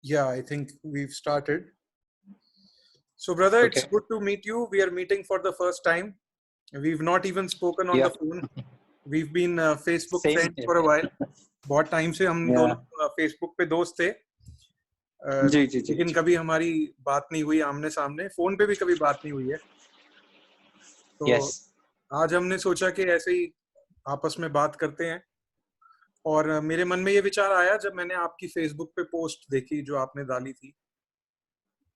Yeah, I think we've started. So, brother, it's Okay. good to meet you. We are meeting for the first time. We've not even spoken on Yeah. the phone. We've been Facebook Same friends here. for a while. बहुत time से हम Yeah. दोनों Facebook पे दोस्त थे, जी जी जी लेकिन कभी हमारी बात नहीं हुई आमने सामने, फोन पे भी कभी बात नहीं हुई है। तो Yes. आज हमने सोचा कि ऐसे ही आपस में बात करते हैं, और मेरे मन में ये विचार आया जब मैंने आपकी फेसबुक पे पोस्ट देखी जो आपने डाली थी।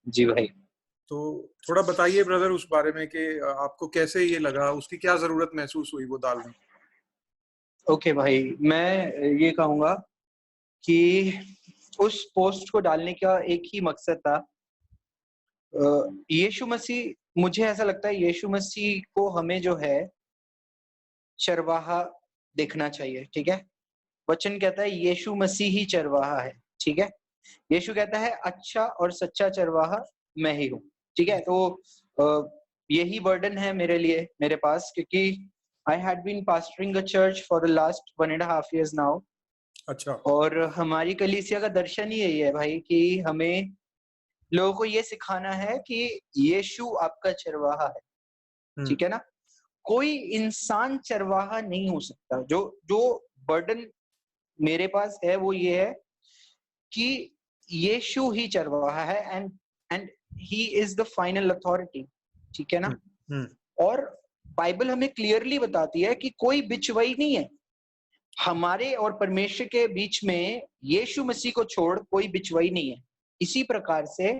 जी भाई। तो थोड़ा बताइए ब्रदर उस बारे में कि आपको कैसे ये लगा, उसकी क्या जरूरत महसूस हुई वो डालने। ओके भाई, मैं ये कहूँगा कि उस पोस्ट को डालने का एक ही मकसद था। यीशु मसीह, मुझे ऐसा लगता है यीशु मसीह को हमें जो है चरवाहा देखना चाहिए, ठीक है। वचन कहता है यीशु मसीह ही चरवाहा है, ठीक है। यीशु कहता है अच्छा और सच्चा चरवाहा मैं ही हूँ, ठीक है। तो यही बर्डन है मेरे लिए, मेरे पास, क्योंकि I had been pastoring a church for the last 1.5 years now. अच्छा। और हमारी कलीसिया का दर्शन ही यही है भाई कि हमें लोगों को ये सिखाना है कि यीशु आपका चरवाहा है, ठीक है ना। कोई इंसान चरवाहा नहीं हो सकता। जो जो बर्डन मेरे पास है वो ये है कि यीशु ही चरवाहा है, and he is the final authority, ठीक है ना। और बाइबल हमें क्लियरली बताती है कि कोई बिचवई नहीं है हमारे और परमेश्वर के बीच में, यीशु मसीह को छोड़ कोई बिचवई नहीं है। इसी प्रकार से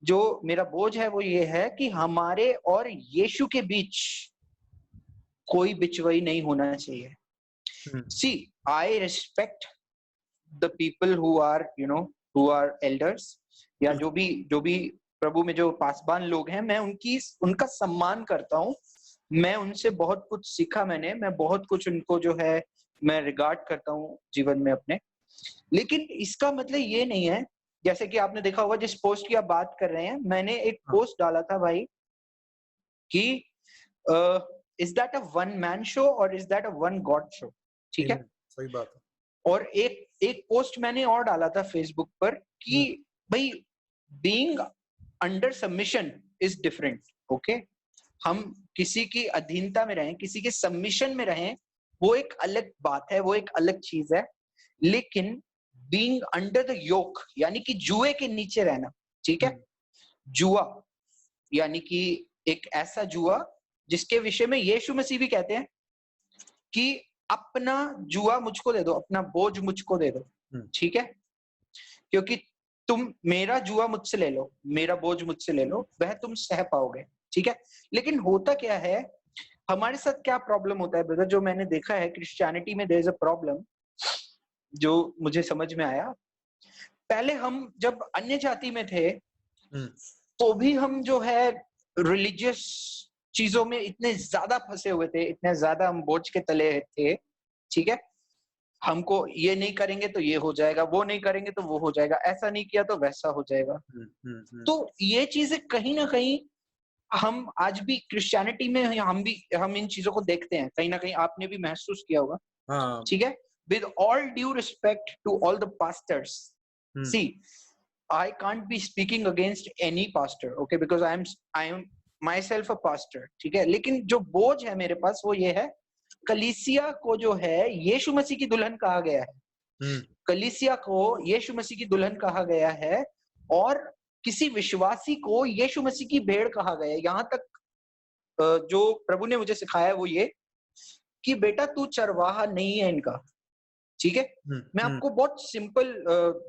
जो मेरा बोझ है वो ये है कि हमारे और यीशु के बीच कोई बिचवई नहीं होना चाहिए। See, I respect the people who are elders, या जो भी प्रभु में जो पासबान लोग हैं, मैं उनका सम्मान करता हूँ। मैं उनसे बहुत कुछ सीखा, मैं बहुत कुछ उनको जो है मैं रिगार्ड करता हूँ जीवन में अपने। लेकिन इसका मतलब ये नहीं है, जैसे कि आपने देखा होगा जिस पोस्ट की आप बात कर रहे हैं, मैंने एक पोस्ट डाला था भाई कि is that a one man show और is that a one God show, ठीक है। सही बात है। और एक पोस्ट मैंने और डाला था फेसबुक पर कि भाई being under submission is different, okay. हम किसी की अधीनता में रहें, किसी के सबमिशन में रहें, वो एक अलग बात है, वो एक अलग चीज है। लेकिन बीइंग अंडर द योक यानी कि जुए के नीचे रहना, ठीक है। जुआ यानी कि एक ऐसा जुआ जिसके विषय में यीशु मसीह भी कहते हैं कि अपना जुआ मुझको दे दो, अपना बोझ मुझको दे दो, ठीक है। क्योंकि तुम मेरा जुआ मुझसे ले लो, मेरा बोझ मुझसे ले लो, वह तुम सह पाओगे, ठीक है। लेकिन होता क्या है, हमारे साथ क्या प्रॉब्लम होता है ब्रदर, जो मैंने देखा है क्रिश्चियनिटी में, देयर इज अ प्रॉब्लम जो मुझे समझ में आया। पहले हम जब अन्य जाति में थे तो भी हम जो है रिलीजियस चीजों में इतने ज्यादा फंसे हुए थे, इतने ज्यादा हम बोझ के तले थे, ठीक है। हमको ये नहीं करेंगे तो ये हो जाएगा, वो नहीं करेंगे तो वो हो जाएगा, ऐसा नहीं किया तो वैसा हो जाएगा। तो ये चीजें कहीं ना कहीं हम आज भी क्रिश्चियनिटी में हम इन चीजों को देखते हैं, कहीं ना कहीं आपने भी महसूस किया होगा, ठीक है। With all due respect to all the pastors, see I can't be speaking against any pastor, okay, because I am myself a pastor, ठीक है। लेकिन जो बोझ है मेरे पास वो ये है, कलीसिया को जो है यीशु मसीह की दुल्हन कहा गया है, कलीसिया को यीशु मसीह की दुल्हन कहा गया है, और किसी विश्वासी को यीशु मसीह की भेड़ कहा गया है। यहाँ तक जो प्रभु ने मुझे सिखाया है वो ये कि बेटा तू चरवाहा नहीं है इनका, ठीक है। मैं आपको बहुत सिंपल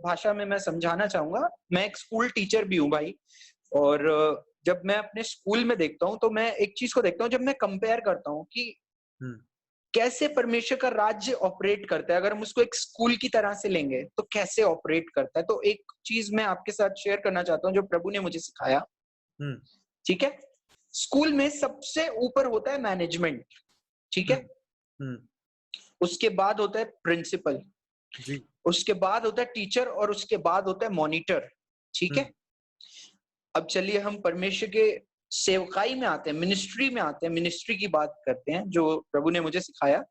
भाषा में मैं समझाना चाहूंगा। मैं एक स्कूल टीचर भी हूँ भाई, और जब मैं अपने स्कूल में देखता हूँ तो मैं एक चीज को देखता हूँ, जब मैं कंपेयर करता हूँ कि कैसे परमेश्वर का राज्य ऑपरेट करता है, अगर हम उसको एक स्कूल की तरह से लेंगे तो कैसे ऑपरेट करता है। तो एक चीज मैं आपके साथ शेयर करना चाहता हूँ जो प्रभु ने मुझे सिखाया, ठीक है। स्कूल में सबसे ऊपर होता है मैनेजमेंट, ठीक है। उसके बाद होता है प्रिंसिपल, उसके बाद होता है टीचर, और उसके बाद होता है मॉनिटर, ठीक है। अब चलिए हम परमेश्वर के सेवकाई में आते हैं, मिनिस्ट्री में आते हैं, मिनिस्ट्री की बात करते हैं जो प्रभु ने मुझे सिखाया।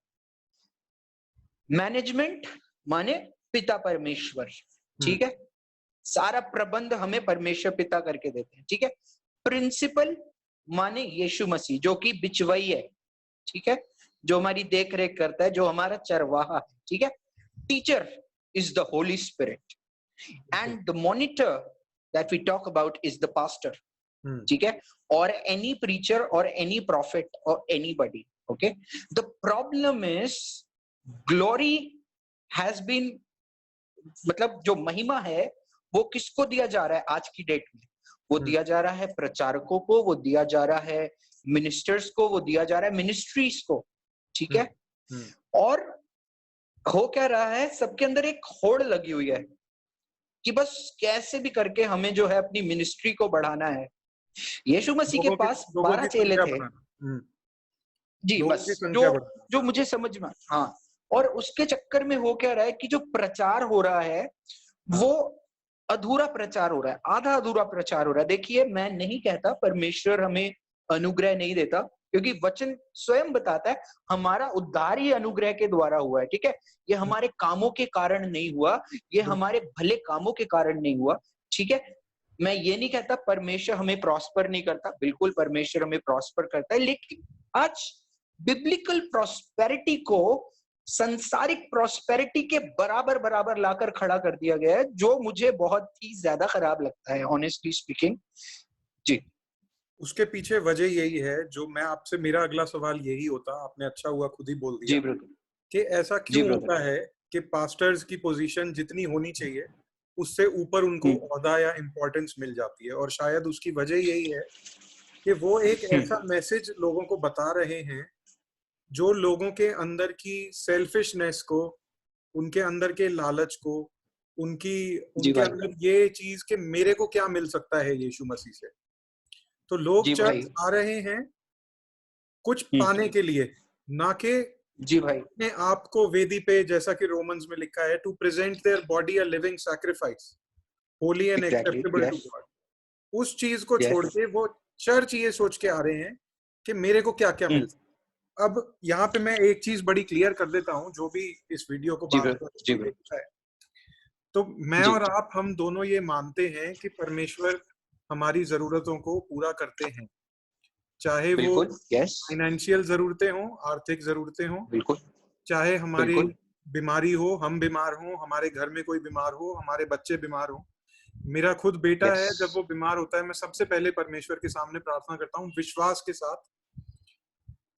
मैनेजमेंट माने पिता परमेश्वर, ठीक है। सारा प्रबंध हमें परमेश्वर पिता करके देते हैं, ठीक है। प्रिंसिपल माने यीशु मसीह जो कि बिचवई है, ठीक है, जो हमारी देख रेख करता है, जो हमारा चरवाहा है, ठीक है। Teacher is the holy spirit and the monitor that we talk about is the pastor, ठीक है, और एनी प्रीचर और एनी प्रॉफिट और anybody, okay. The problem is glory has been, मतलब जो महिमा है वो किसको दिया जा रहा है आज की डेट में? वो दिया जा रहा है प्रचारकों को, वो दिया जा रहा है मिनिस्टर्स को, वो दिया जा रहा है मिनिस्ट्रीज को, ठीक है। और हो क्या रहा है, सबके अंदर एक होड़ लगी हुई है कि बस कैसे भी करके हमें जो है अपनी मिनिस्ट्री को बढ़ाना है। यीशु मसीह के पास 12 चेले थे जी, बस जो मुझे समझ में, हाँ। और उसके चक्कर में हो क्या रहा है कि जो प्रचार हो रहा है वो अधूरा प्रचार हो रहा है, आधा अधूरा प्रचार हो रहा है। देखिए, मैं नहीं कहता परमेश्वर हमें अनुग्रह नहीं देता, क्योंकि वचन स्वयं बताता है हमारा उद्धार ही अनुग्रह के द्वारा हुआ है, ठीक है। ये हमारे कामों के कारण नहीं हुआ, ये हमारे भले कामों के कारण नहीं हुआ, ठीक है। मैं ये नहीं कहता परमेश्वर हमें प्रॉस्पर नहीं करता, बिल्कुल परमेश्वर हमें प्रॉस्पर करता है, लेकिन आज बिब्लिकल प्रॉस्पेरिटी को संसारिक प्रॉस्पेरिटी के बराबर बराबर लाकर खड़ा कर दिया गया है, जो मुझे बहुत ही ज्यादा खराब लगता है, ऑनेस्टली स्पीकिंग जी। उसके पीछे वजह यही है, जो मैं आपसे, मेरा अगला सवाल यही होता, आपने अच्छा हुआ खुद ही बोल दिया कि ऐसा क्यों होता है कि पास्टर्स की पोजीशन जितनी होनी चाहिए उससे ऊपर उनको ओहदा या इम्पोर्टेंस मिल जाती है। और शायद उसकी वजह यही है कि वो एक ऐसा मैसेज लोगों को बता रहे हैं जो लोगों के अंदर की सेल्फिशनेस को, उनके अंदर के लालच को, उनके अंदर ये चीज कि मेरे को क्या मिल सकता है यीशु मसीह से। तो लोग चर्च आ रहे हैं कुछ पाने के लिए, ना कि जी भाई अपने आप को वेदी पे, जैसा कि रोमन्स में लिखा है, to present their body a living sacrifice holy and acceptable to God. उस चीज को छोड़ के वो चर्च ये सोच के आ रहे हैं कि मेरे को क्या क्या मिल सकता है। अब यहाँ पे मैं एक चीज बड़ी क्लियर कर देता हूँ, जो भी इस वीडियो को देखता है, तो मैं और आप, हम दोनों ये मानते हैं कि परमेश्वर हमारी जरूरतों को पूरा करते हैं, चाहे वो फाइनेंशियल जरूरतें हों, आर्थिक जरूरतें हों, चाहे हमारी बीमारी हो, हम बीमार हो, हमारे घर में कोई बीमार हो, हमारे बच्चे बीमार हो। मेरा खुद बेटा है, जब वो बीमार होता है मैं सबसे पहले परमेश्वर के सामने प्रार्थना करता हूँ, विश्वास के साथ,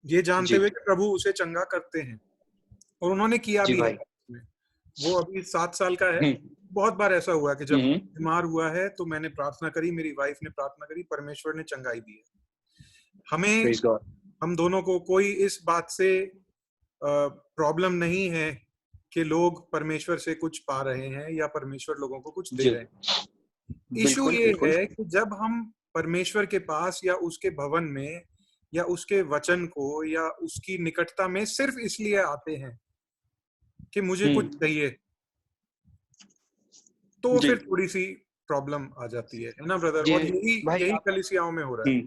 ये जानते हुए कि प्रभु उसे चंगा करते हैं। और उन्होंने किया भी है। वो अभी 7 साल का है। बहुत बार ऐसा हुआ कि जब बीमार हुआ है तो मैंने प्रार्थना करी, मेरी वाइफ ने प्रार्थना करी, परमेश्वर ने चंगाई दी है। हम दोनों को कोई इस बात से प्रॉब्लम नहीं है कि लोग परमेश्वर से कुछ पा रहे हैं या परमेश्वर लोगों को कुछ दे रहे हैं। इशू ये है कि जब हम परमेश्वर के पास या उसके भवन में या उसके वचन को या उसकी निकटता में सिर्फ इसलिए आते हैं कि मुझे कुछ चाहिए, तो फिर थोड़ी सी प्रॉब्लम आ जाती है ना ब्रदर? और यही कलीसियाओं में हो रहा है।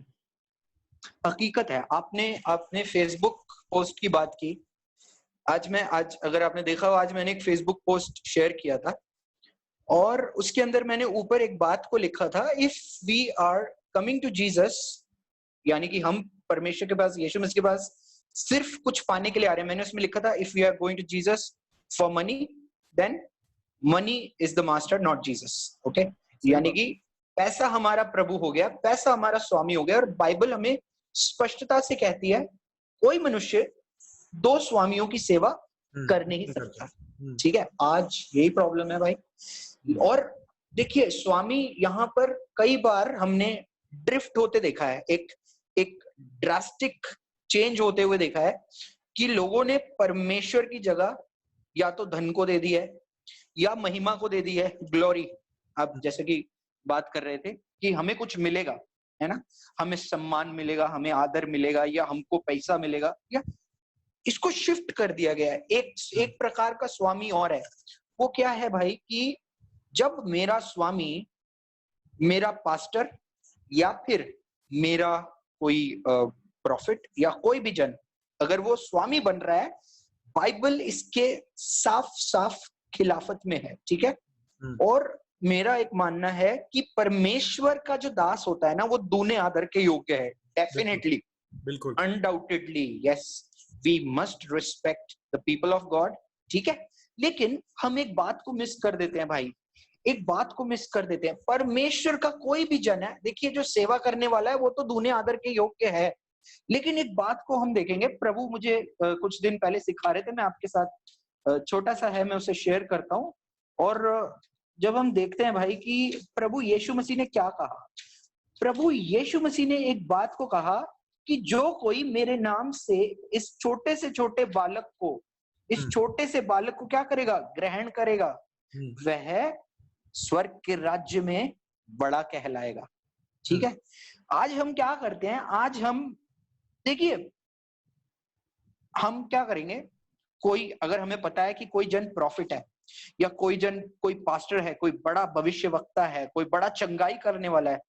हकीकत है। आपने फेसबुक पोस्ट की बात की। आज अगर आपने देखा हो, आज मैंने एक फेसबुक पोस्ट शेयर किया था और उसके अंदर मैंने ऊपर एक बात को लिखा था, if we are coming to Jesus, यानी कि हम परमेश्वर के पास, यीशु मसीह के पास सिर्फ कुछ पाने के लिए आ रहे हैं। मैंने उसमें लिखा था, if we are going to Jesus for money, then money is the master not Jesus. Okay, यानी कि पैसा हमारा प्रभु हो गया, पैसा हमारा स्वामी हो गया। और बाइबल हमें स्पष्टता से कहती है कोई मनुष्य 2 स्वामियों की सेवा कर नहीं सकता। ठीक है, आज यही प्रॉब्लम है भाई। और देखिए, स्वामी यहाँ पर कई बार हमने ड्रिफ्ट होते देखा है, एक ड्रास्टिक चेंज होते हुए देखा है कि लोगों ने परमेश्वर की जगह या तो धन को दे दी है या महिमा को दे दी है, ग्लोरी। आप जैसे कि बात कर रहे थे कि हमें कुछ मिलेगा, है ना, हमें सम्मान मिलेगा, हमें आदर मिलेगा, या हमको पैसा मिलेगा, या इसको शिफ्ट कर दिया गया है। एक प्रकार का स्वामी और है। वो क्या है भाई कि जब मेरा स्वामी, मेरा पास्टर या फिर मेरा कोई प्रॉफिट या कोई भी जन, अगर वो स्वामी बन रहा है, बाइबल इसके साफ साफ खिलाफत में है। ठीक है, और मेरा एक मानना है कि परमेश्वर का जो दास होता है ना, वो दूने आदर के योग्य है, डेफिनेटली, बिल्कुल undoubtedly, yes, we must respect the people of God, ठीक है। लेकिन हम एक बात को मिस कर देते हैं भाई, एक बात को मिस कर देते हैं। परमेश्वर का कोई भी जन है, देखिए, जो सेवा करने वाला है वो तो दूने आदर के योग्य है, लेकिन एक बात को हम देखेंगे, प्रभु मुझे कुछ दिन पहले सिखा रहे थे, मैं आपके साथ छोटा सा है, मैं उसे शेयर करता हूँ। और जब हम देखते हैं भाई कि प्रभु यीशु मसीह ने क्या कहा, प्रभु यीशु मसीह ने एक बात को कहा कि जो कोई मेरे नाम से इस छोटे से छोटे बालक को, इस छोटे से बालक को क्या करेगा, ग्रहण करेगा, वह स्वर्ग के राज्य में बड़ा कहलाएगा, ठीक है। आज हम क्या करते हैं, आज हम देखिए, हम क्या करेंगे, कोई अगर हमें पता है कि कोई जन प्रॉफिट है, या कोई जन, कोई पास्टर है, कोई बड़ा भविष्यवक्ता है, कोई बड़ा चंगाई करने वाला है,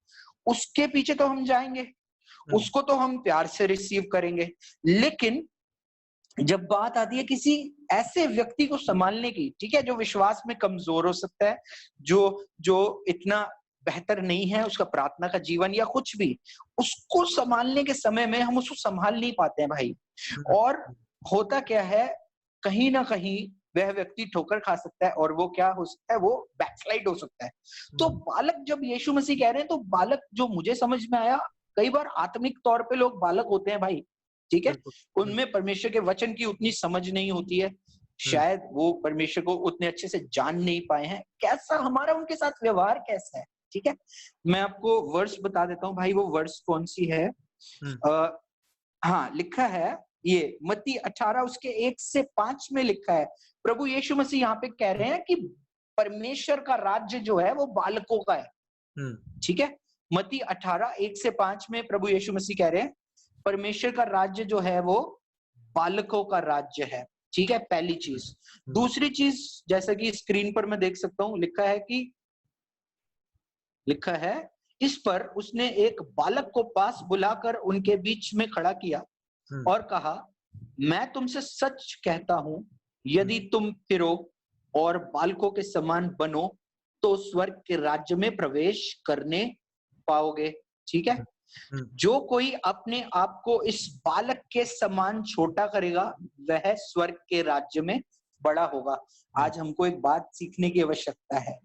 उसके पीछे तो हम जाएंगे, उसको तो हम प्यार से रिसीव करेंगे। लेकिन जब बात आती है किसी ऐसे व्यक्ति को संभालने की, ठीक है, जो विश्वास में कमजोर हो सकता है, जो इतना बेहतर नहीं है उसका प्रार्थना का जीवन या कुछ भी, उसको संभालने के समय में हम उसको संभाल नहीं पाते हैं भाई। और होता क्या है, कहीं ना कहीं वह व्यक्ति ठोकर खा सकता है, और वो क्या हो सकता है, वो बैकस्लाइड हो सकता है। तो बालक, जब यीशु मसीह कह रहे हैं, तो बालक जो मुझे समझ में आया, कई बार आत्मिक तौर पे लोग बालक होते हैं भाई, ठीक है, उनमें परमेश्वर के वचन की उतनी समझ नहीं होती है, शायद वो परमेश्वर को उतने अच्छे से जान नहीं पाए हैं, कैसा हमारा उनके साथ व्यवहार कैसा है, ठीक है। मैं आपको वर्स बता देता हूँ भाई, वो वर्स कौन सी है, हाँ, लिखा है ये मत्ती 18 उसके 1 से 5 में लिखा है। प्रभु यीशु मसीह यहाँ पे कह रहे हैं कि परमेश्वर का राज्य जो है वो बालकों का है, ठीक है। मत्ती 18 1 से 5 में प्रभु यीशु मसीह कह रहे हैं परमेश्वर का राज्य जो है वो बालकों का राज्य है, ठीक है, पहली चीज। दूसरी चीज, जैसा कि स्क्रीन पर मैं देख सकता हूं, लिखा है इस पर उसने एक बालक को पास बुलाकर उनके बीच में खड़ा किया और कहा, मैं तुमसे सच कहता हूं, यदि तुम फिरो और बालकों के समान बनो तो स्वर्ग के राज्य में प्रवेश करने पाओगे, ठीक है। जो कोई अपने आप को इस बालक के समान छोटा करेगा, वह स्वर्ग के राज्य में बड़ा होगा। आज हमको एक बात सीखने की आवश्यकता है।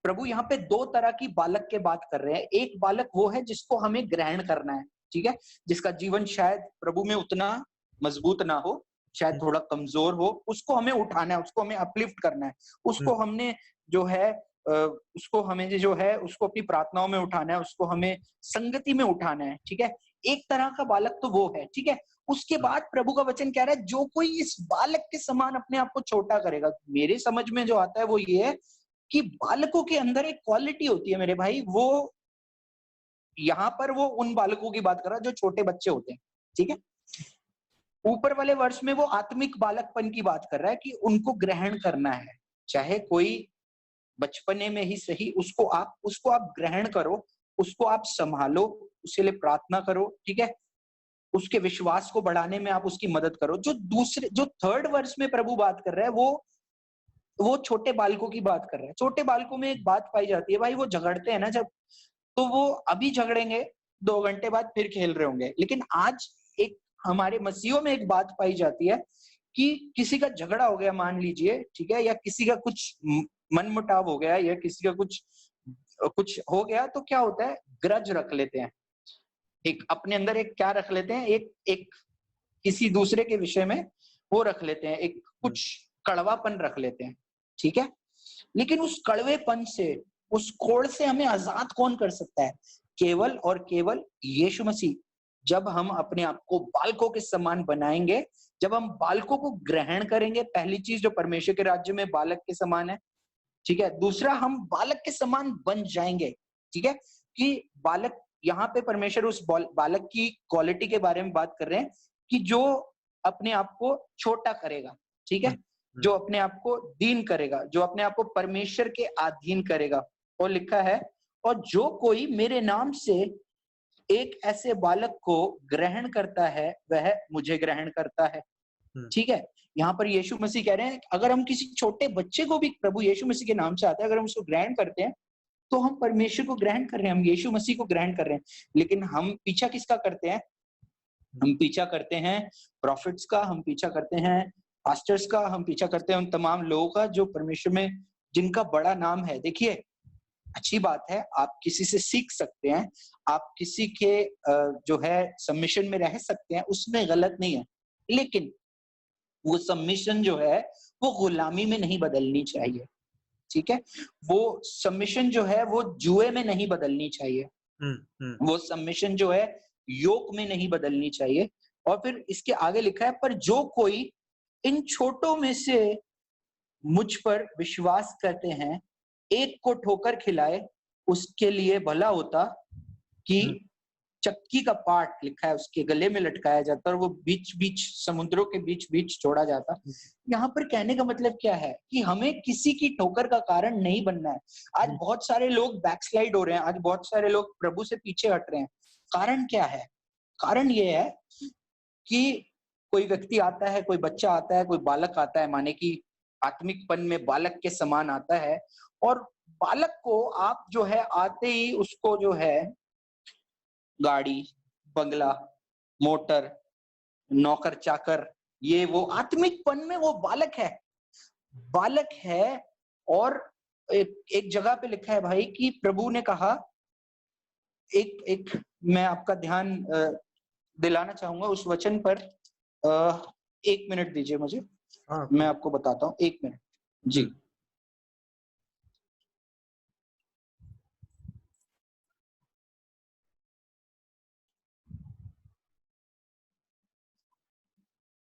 प्रभु यहाँ पे दो तरह की बालक के बात कर रहे हैं। एक बालक वो है जिसको हमें ग्रहण करना है, ठीक है, जिसका जीवन शायद प्रभु में उतना मजबूत ना हो, शायद थोड़ा कमजोर हो, उसको हमें उठाना है, उसको हमें अपलिफ्ट करना है, उसको हमने जो है उसको हमें जो है उसको अपनी प्रार्थनाओं में उठाना है, उसको हमें संगति में उठाना है, ठीक है। एक तरह का बालक तो वो है, ठीक है। उसके बाद प्रभु का वचन कह रहा है, जो कोई इस बालक के समान अपने आप को छोटा करेगा। मेरे समझ में जो आता है वो ये है कि बालकों के अंदर एक क्वालिटी होती है मेरे भाई, वो यहाँ पर वो उन बालकों की बात कर रहा है जो छोटे बच्चे होते हैं, ठीक है। ऊपर वाले वर्ष में वो आत्मिक बालकपन की बात कर रहा है कि उनको ग्रहण करना है, चाहे कोई बचपने में ही सही, उसको आप ग्रहण करो, उसको आप संभालो, उसके लिए प्रार्थना करो, ठीक है, उसके विश्वास को बढ़ाने में आप उसकी मदद करो। जो थर्ड वर्ष में प्रभु बात कर रहा है, वो छोटे बालकों की बात कर रहा है। छोटे बालकों में एक बात पाई जाती है भाई, वो झगड़ते हैं ना जब, तो वो अभी झगड़ेंगे, 2 घंटे बाद फिर खेल रहे होंगे। लेकिन आज एक हमारे मसीहों में एक बात पाई जाती है कि किसी का झगड़ा हो गया मान लीजिए, ठीक है, या किसी का कुछ मनमुटाव हो गया, या किसी का कुछ हो गया, तो क्या होता है, ग्रज रख लेते हैं, एक अपने अंदर एक क्या रख लेते हैं, एक किसी दूसरे के विषय में वो रख लेते हैं, एक कुछ कड़वापन रख लेते हैं, ठीक है। लेकिन उस कड़वेपन से, उस कोड़ से हमें आजाद कौन कर सकता है? केवल और केवल यीशु मसीह। जब हम अपने आप को बालकों के समान बनाएंगे, जब हम बालकों को ग्रहण करेंगे, पहली चीज जो परमेश्वर के राज्य में बालक के समान है, ठीक है। दूसरा, हम बालक के समान बन जाएंगे, ठीक है, कि बालक, यहाँ पे परमेश्वर उस बालक की क्वालिटी के बारे में बात कर रहे हैं कि जो अपने आप को छोटा करेगा, ठीक है, जो अपने आप को दीन करेगा, जो अपने आप को परमेश्वर के अधीन करेगा। और लिखा है, और जो कोई मेरे नाम से एक ऐसे बालक को ग्रहण करता है, वह मुझे ग्रहण करता है, ठीक है। यहाँ पर यीशु मसीह कह रहे हैं अगर हम किसी छोटे बच्चे को भी प्रभु यीशु मसीह के नाम से आता है, अगर हम उसको ग्रहण करते हैं तो हम परमेश्वर को ग्रहण कर रहे हैं, हम यीशु मसीह को ग्रहण कर रहे हैं। लेकिन हम पीछा किसका करते हैं? हम पीछा करते हैं प्रॉफिट्स का, हम पीछा करते हैं पास्टर्स का, हम पीछा करते हैं उन तमाम लोगों का जो परमेश्वर में जिनका बड़ा नाम है। देखिए अच्छी बात है, आप किसी से सीख सकते हैं, आप किसी के जो है सबमिशन में रह सकते हैं, उसमें गलत नहीं है, लेकिन वो सबमिशन जो है वो गुलामी में नहीं बदलनी चाहिए, ठीक है? वो सबमिशन जो है वो जुए में नहीं बदलनी चाहिए, वो सबमिशन जो है योक में नहीं बदलनी चाहिए। और फिर इसके आगे लिखा है, पर जो कोई इन छोटों में से मुझ पर विश्वास करते हैं, एक को ठोकर खिलाए, उसके लिए भला होता कि चक्की का पाट लिखा है उसके गले में लटकाया जाता और वो बीच बीच समुद्रों के बीच बीच छोड़ा जाता। यहाँ पर कहने का मतलब क्या है कि हमें किसी की ठोकर का कारण नहीं बनना है। आज बहुत सारे लोग बैकस्लाइड हो रहे हैं, आज बहुत सारे लोग प्रभु से पीछे हट रहे हैं। कारण क्या है? कारण ये है कि कोई व्यक्ति आता है, कोई बच्चा आता है, कोई बालक आता है, माने कि आत्मिकपन में बालक के समान आता है, और बालक को आप जो है आते ही उसको जो है गाड़ी, बंगला, मोटर, नौकर चाकर, ये वो आत्मिकपन में वो बालक है। और एक जगह पे लिखा है भाई कि प्रभु ने कहा, एक मैं आपका ध्यान दिलाना चाहूंगा उस वचन पर। 1 मिनट दीजिए मुझे, मैं आपको बताता हूँ, 1 मिनट जी।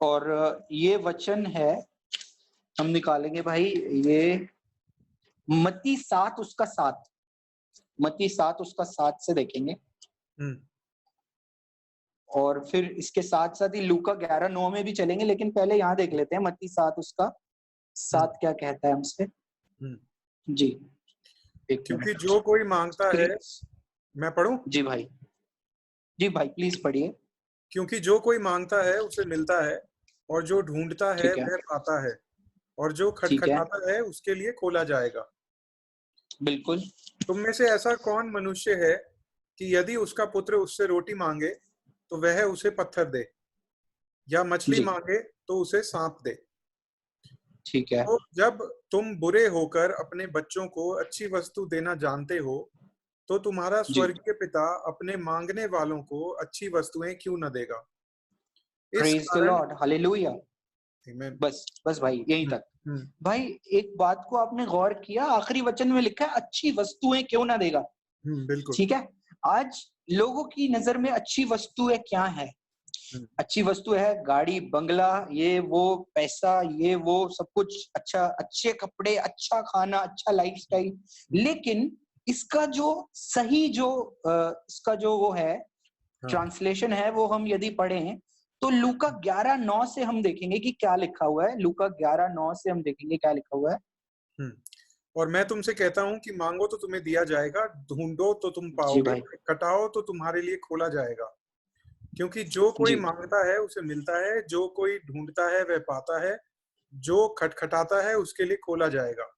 और ये वचन है, हम निकालेंगे भाई, ये मत्ती 7 उसका 7, मत्ती 7 उसका 7 से देखेंगे। और फिर इसके साथ साथ ही लूका 11:9 में भी चलेंगे, लेकिन पहले यहाँ देख लेते हैं मत्ती 7 उसका 7 क्या कहता है हमसे जी। क्योंकि जो कोई मांगता है, मैं पढ़ूं? जी भाई, जी भाई प्लीज पढ़िए। क्योंकि जो कोई मांगता है उसे मिलता है, और जो ढूंढता है वह पाता है, और जो खटखटाता है उसके लिए खोला जाएगा। बिल्कुल। तुम में से ऐसा कौन मनुष्य है कि यदि उसका पुत्र उससे रोटी मांगे तो वह उसे पत्थर दे, या मछली मांगे तो उसे सांप दे? ठीक है। तो जब तुम बुरे होकर अपने बच्चों को अच्छी वस्तु देना जानते हो, तो तुम्हारा स्वर्गीय पिता अपने मांगने वालों को अच्छी वस्तुएं क्यों न देगा? Praise the Lord, hallelujah. बस भाई यहीं तक। भाई एक बात को आपने गौर किया, आखिरी वचन में लिखा है अच्छी वस्तुएं क्यों ना देगा। बिल्कुल ठीक है। आज लोगों की नजर में अच्छी वस्तुएं क्या है? अच्छी वस्तु है गाड़ी, बंगला, ये वो, पैसा, ये वो सब कुछ अच्छा, अच्छे कपड़े, अच्छा खाना, अच्छा लाइफस्टाइल। लेकिन इसका जो सही इसका जो वो है ट्रांसलेशन है, वो हम यदि पढ़ें तो लूका 11:9 से हम देखेंगे कि क्या लिखा हुआ है। लूका 11:9 से हम देखेंगे क्या लिखा हुआ है। और मैं तुमसे कहता हूं कि मांगो तो तुम्हें दिया जाएगा, ढूंढो तो तुम पाओगे, खटखटाओ तो तुम्हारे लिए खोला जाएगा। क्योंकि जो कोई मांगता है उसे मिलता है, जो कोई ढूंढता है वह पाता है, जो खटखटाता है उसके लिए खोला जाएगा।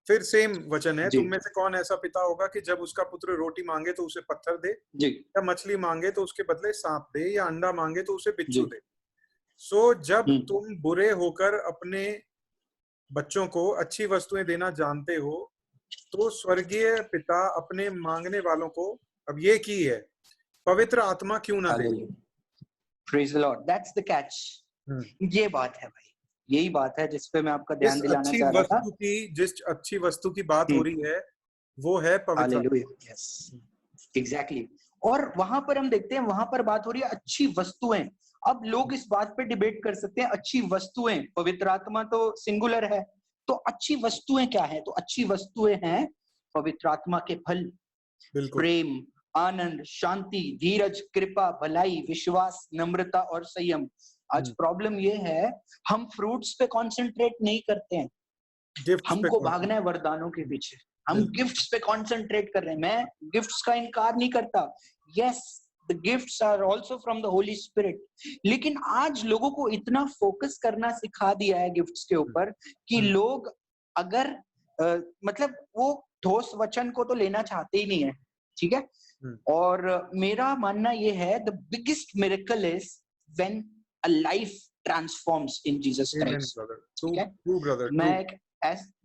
फिर सेम वचन है, तुम में से कौन ऐसा पिता होगा कि जब उसका पुत्र रोटी मांगे तो उसे पत्थर दे, या मछली मांगे तो उसके बदले सांप दे, या अंडा मांगे तो उसे बिच्छू दे? सो जब तुम बुरे होकर अपने बच्चों को अच्छी वस्तुएं देना जानते हो, तो स्वर्गीय पिता अपने मांगने वालों को, अब ये की है, पवित्र आत्मा क्यों ना दे? Praise the Lord. That's the catch. ये बात है भाई, यही बात है जिस पे मैं आपका ध्यान दिलाना चाह रहा था। जिस अच्छी वस्तु की बात हो रही है वो है पवित्र आत्मा। Yes, exactly. और वहां पर हम देखते हैं, वहां पर बात हो रही है अच्छी वस्तुएं। अब लोग इस बात पे डिबेट कर सकते हैं, अच्छी वस्तुएं, पवित्र आत्मा तो सिंगुलर है, तो अच्छी वस्तुएं क्या है? तो अच्छी वस्तुएं हैं पवित्र आत्मा के फल, प्रेम, आनंद, शांति, धीरज, कृपा, भलाई, विश्वास, नम्रता और संयम। आज प्रॉब्लम ये है, हम फ्रूट्स पे कंसंट्रेट नहीं करते हैं, हमको भागना है वरदानों के पीछे, हम गिफ्ट्स पे कंसंट्रेट कर रहे हैं। मैं गिफ्ट्स का इनकार नहीं करता, yes the gifts are also from the Holy Spirit. लेकिन आज लोगों को इतना फोकस करना सिखा दिया है गिफ्ट्स के ऊपर कि लोग अगर मतलब वो ठोस वचन को तो लेना चाहते ही नहीं है, ठीक है। और मेरा मानना ये है the biggest miracle is when a life transforms in Jesus Christ, ठीक है।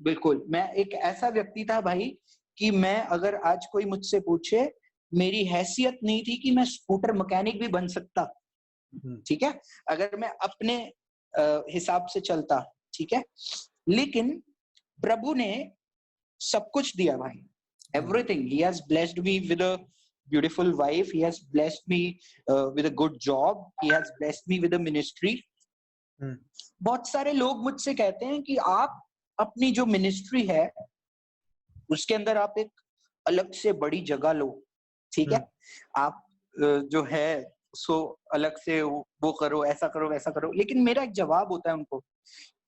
बिल्कुल मैं एक ऐसा व्यक्ति था भाई कि मैं अगर आज कोई मुझसे पूछे, मेरी हैसियत नहीं थी कि मैं स्कूटर मैकेनिक भी बन सकता, ठीक है, अगर मैं अपने हिसाब से चलता, ठीक है। लेकिन प्रभु ने सब कुछ दिया भाई, everything. He has blessed me with a beautiful wife, he has blessed me with a good job, he has blessed me with a ministry. बहुत सारे लोग मुझसे कहते हैं कि आप अपनी जो मिनिस्ट्री है उसके अंदर आप एक अलग से बड़ी जगह लो, ठीक है, आप जो है उसको अलग से वो करो, ऐसा करो, वैसा करो। लेकिन मेरा एक जवाब होता है उनको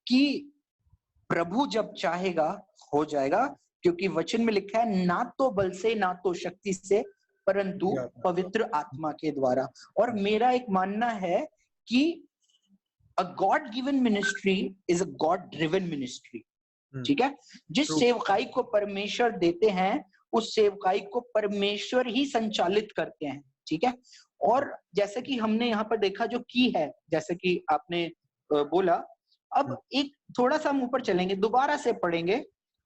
कि प्रभु जब चाहेगा हो जाएगा, क्योंकि वचन में लिखा है ना तो बल से ना तो शक्ति से परंतु पवित्र आत्मा के द्वारा। और मेरा एक मानना है कि a God given ministry is a God driven ministry, ठीक है। जिस सेवकाई को परमेश्वर देते हैं उस सेवकाई को परमेश्वर ही संचालित करते हैं, ठीक है। और जैसे कि हमने यहाँ पर देखा जो की है, जैसे कि आपने बोला, अब एक थोड़ा सा हम ऊपर चलेंगे, दोबारा से पढ़ेंगे।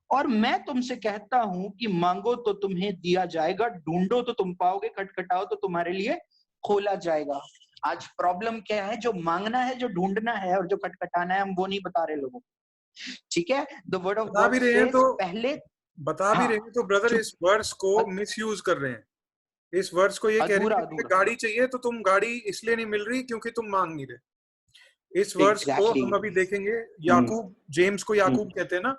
और मैं तुमसे कहता हूं कि मांगो तो तुम्हें दिया जाएगा, ढूंढो तो तुम पाओगे, खटखटाओ तो तुम्हारे लिए खोला जाएगा। आज प्रॉब्लम क्या है, जो मांगना है, जो ढूंढना है और जो खटखटाना है, हम वो नहीं बता रहे लोगों को, ठीक है। The word of God says पहले बता भी रहे हैं तो ब्रदर इस वर्स को मिसयूज कर रहे हैं। इस वर्स को ये कह रहे हैं कि गाड़ी चाहिए तो तुम गाड़ी इसलिए नहीं मिल रही क्योंकि तुम मांग नहीं रहे। इस वर्स को हम अभी देखेंगे। याकूब, जेम्स को याकूब कहते हैं ना।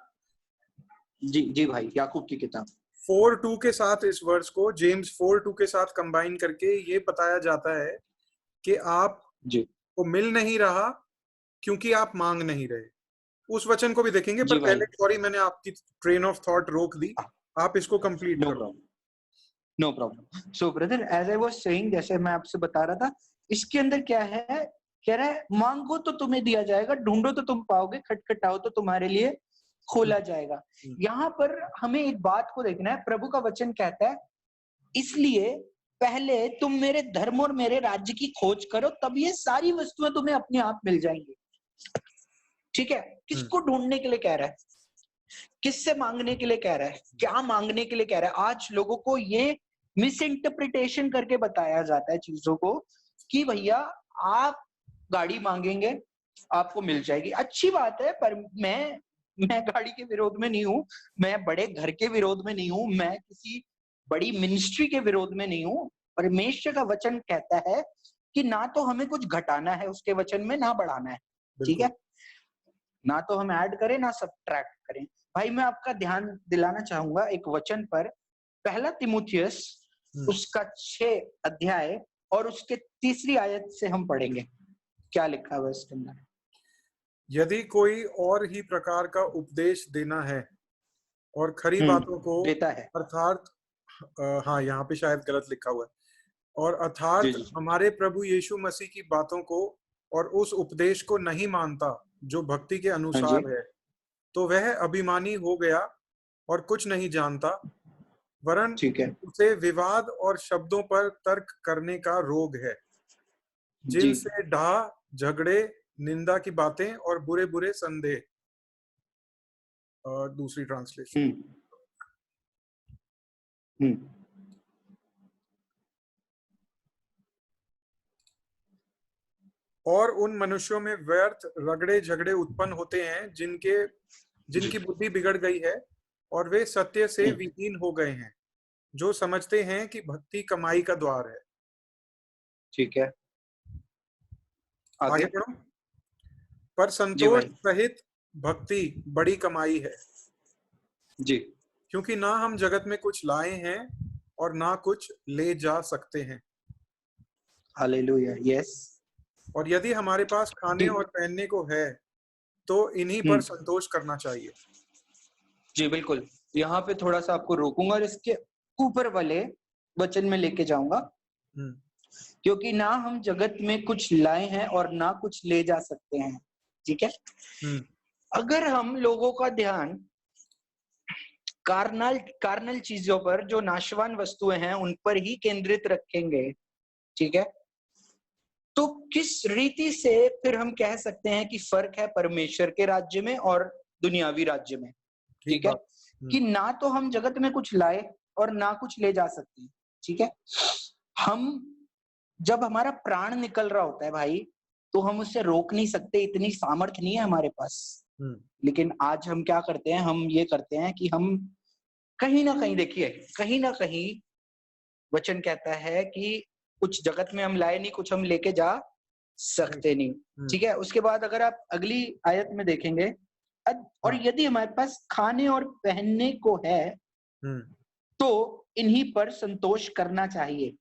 जी जी भाई, याकूब की किताब 4:2 के साथ इस वर्स को जेम्स 4:2 के साथ कंबाइन करके ये बताया जाता है कि आप को मिल नहीं रहा क्योंकि आप मांग नहीं रहे। उस वचन को भी देखेंगे, पर पहले सॉरी मैंने आपकी ट्रेन ऑफ थॉट रोक दी, आप इसको कंप्लीट करो। No problem. So brother, as I was saying, जैसे मैं आपसे बता रहा था, इसके अंदर क्या है, कह रहा है मांगो तो तुम्हें दिया जाएगा, ढूंढो तो तुम पाओगे, खटखटाओ तो तुम्हारे लिए खोला जाएगा। यहाँ पर हमें एक बात को देखना है, प्रभु का वचन कहता है इसलिए पहले तुम मेरे धर्म और मेरे राज्य की खोज करो, तब ये सारी वस्तुएं तुम्हें अपने आप मिल जाएंगी, ठीक है। किसको ढूंढने के लिए कह रहा है, किससे मांगने के लिए कह रहा है, क्या मांगने के लिए कह रहा है। आज लोगों को ये मिस इंटरप्रिटेशन करके बताया जाता है चीजों को कि भैया आप गाड़ी मांगेंगे आपको मिल जाएगी। अच्छी बात है, पर मैं गाड़ी के विरोध में नहीं हूं, मैं बड़े घर के विरोध में नहीं हूं, मैं किसी बड़ी मिनिस्ट्री के विरोध में नहीं हूं। परमेश्वर का वचन कहता है कि ना तो हमें कुछ घटाना है उसके वचन में, ना बढ़ाना है, ठीक है। ना तो हम ऐड करें ना सबट्रैक्ट करें। भाई मैं आपका ध्यान दिलाना चाहूंगा एक वचन पर, पहला तीमुथियुस उसका 6 अध्याय और उसके 3री आयत से हम पढ़ेंगे। क्या लिखा हुआ है इसके अंदर? यदि कोई और ही प्रकार का उपदेश देना है और खरी बातों को देता है, अर्थात हाँ यहाँ पे शायद गलत लिखा हुआ है, और अर्थात हमारे प्रभु यीशु मसीह की बातों को और उस उपदेश को नहीं मानता जो भक्ति के अनुसार है, तो वह अभिमानी हो गया और कुछ नहीं जानता, वरन उसे विवाद और शब्दों पर तर्क करने का रोग है, जिनसे ढा, झगड़े, निंदा की बातें और बुरे बुरे संदेह। दूसरी ट्रांसलेशन। और उन मनुष्यों में व्यर्थ रगड़े झगड़े उत्पन्न होते हैं जिनकी बुद्धि बिगड़ गई है और वे सत्य से विहीन हो गए हैं, जो समझते हैं कि भक्ति कमाई का द्वार है। ठीक है, आगे पढ़ो। पर संतोष सहित भक्ति बड़ी कमाई है जी, क्योंकि ना हम जगत में कुछ लाए हैं और ना कुछ ले जा सकते हैं। Hallelujah, yes. और यदि हमारे पास खाने और पहनने को है तो इन्हीं पर संतोष करना चाहिए। जी बिल्कुल, यहाँ पे थोड़ा सा आपको रोकूंगा और इसके ऊपर वाले वचन में लेके जाऊंगा। क्योंकि ना हम जगत में कुछ लाए हैं और ना कुछ ले जा सकते हैं। ठीक है, अगर हम लोगों का ध्यान कार्नल चीजों पर, जो नाशवान वस्तुएं हैं, उन पर ही केंद्रित रखेंगे, ठीक है, तो किस रीति से फिर हम कह सकते हैं कि फर्क है परमेश्वर के राज्य में और दुनियावी राज्य में। ठीक है, कि ना तो हम जगत में कुछ लाए और ना कुछ ले जा सकते हैं। ठीक है, हम जब हमारा प्राण निकल रहा होता है भाई, तो हम उससे रोक नहीं सकते, इतनी सामर्थ्य नहीं है हमारे पास। लेकिन आज हम क्या करते हैं, हम ये करते हैं कि हम कहीं ना कहीं, देखिए कहीं ना कहीं वचन कहता है कि कुछ जगत में हम लाए नहीं, कुछ हम लेके जा सकते नहीं। ठीक है, उसके बाद अगर आप अगली आयत में देखेंगे, और यदि हमारे पास खाने और पहनने को है तो इन्हीं पर संतोष करना चाहिए।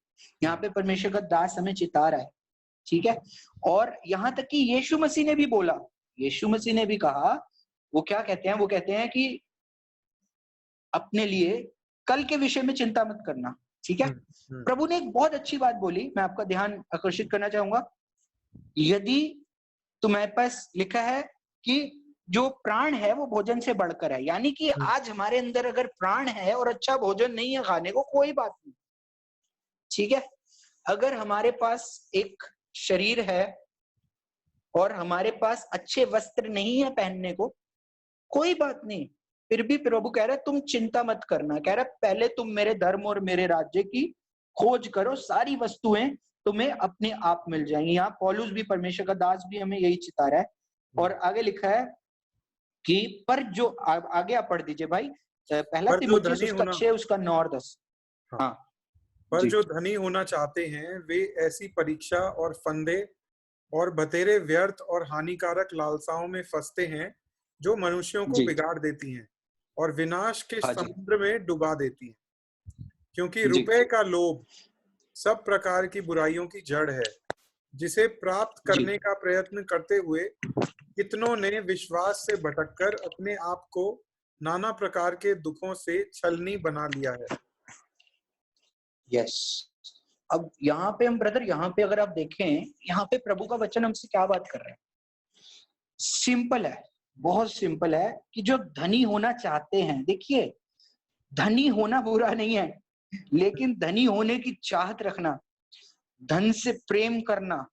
यहाँ पे परमेश्वर का दास हमें चिता रहा है। ठीक है, और यहाँ तक कि यीशु मसीह ने भी बोला, यीशु मसीह ने भी कहा, वो क्या कहते हैं, वो कहते हैं कि अपने लिए कल के विषय में चिंता मत करना। ठीक है, प्रभु ने एक बहुत अच्छी बात बोली, मैं आपका ध्यान आकर्षित करना चाहूंगा। यदि तुम्हारे पास लिखा है कि जो प्राण है वो भोजन से बढ़कर है, यानी कि आज हमारे अंदर अगर प्राण है और अच्छा भोजन नहीं है खाने को, कोई बात नहीं। ठीक है, अगर हमारे पास एक शरीर है और हमारे पास अच्छे वस्त्र नहीं है पहनने को, कोई बात नहीं। फिर भी प्रभु कह रहा है तुम चिंता मत करना, कह रहा है पहले तुम मेरे धर्म और मेरे राज्य की खोज करो, सारी वस्तुएं तुम्हें अपने आप मिल जाएंगी। यहाँ पौलुस भी, परमेश्वर का दास भी हमें यही चिता रहा है। और आगे लिखा है कि पर जो आगे आप पढ़ दीजिए भाई, पहला तीमुथियुस उसका 6 उसका 9 और 10। हाँ, पर जो धनी होना चाहते हैं वे ऐसी परीक्षा और फंदे और बतेरे व्यर्थ और हानिकारक लालसाओं में फंसते हैं, जो मनुष्यों को बिगाड़ देती हैं और विनाश के समुद्र में डुबा देती हैं। क्योंकि रुपए का लोभ सब प्रकार की बुराइयों की जड़ है, जिसे प्राप्त करने का प्रयत्न करते हुए कितनों ने विश्वास से भटककर अपने आप को नाना प्रकार के दुखों से छलनी बना लिया है। यस, अब यहाँ पे हम ब्रदर, यहाँ पे अगर आप देखें, यहाँ पे प्रभु का वचन हमसे क्या बात कर रहे हैं, सिंपल है, बहुत सिंपल है कि जो धनी होना चाहते हैं, देखिए धनी होना बुरा नहीं है, लेकिन धनी होने की चाहत रखना, धन से प्रेम करना,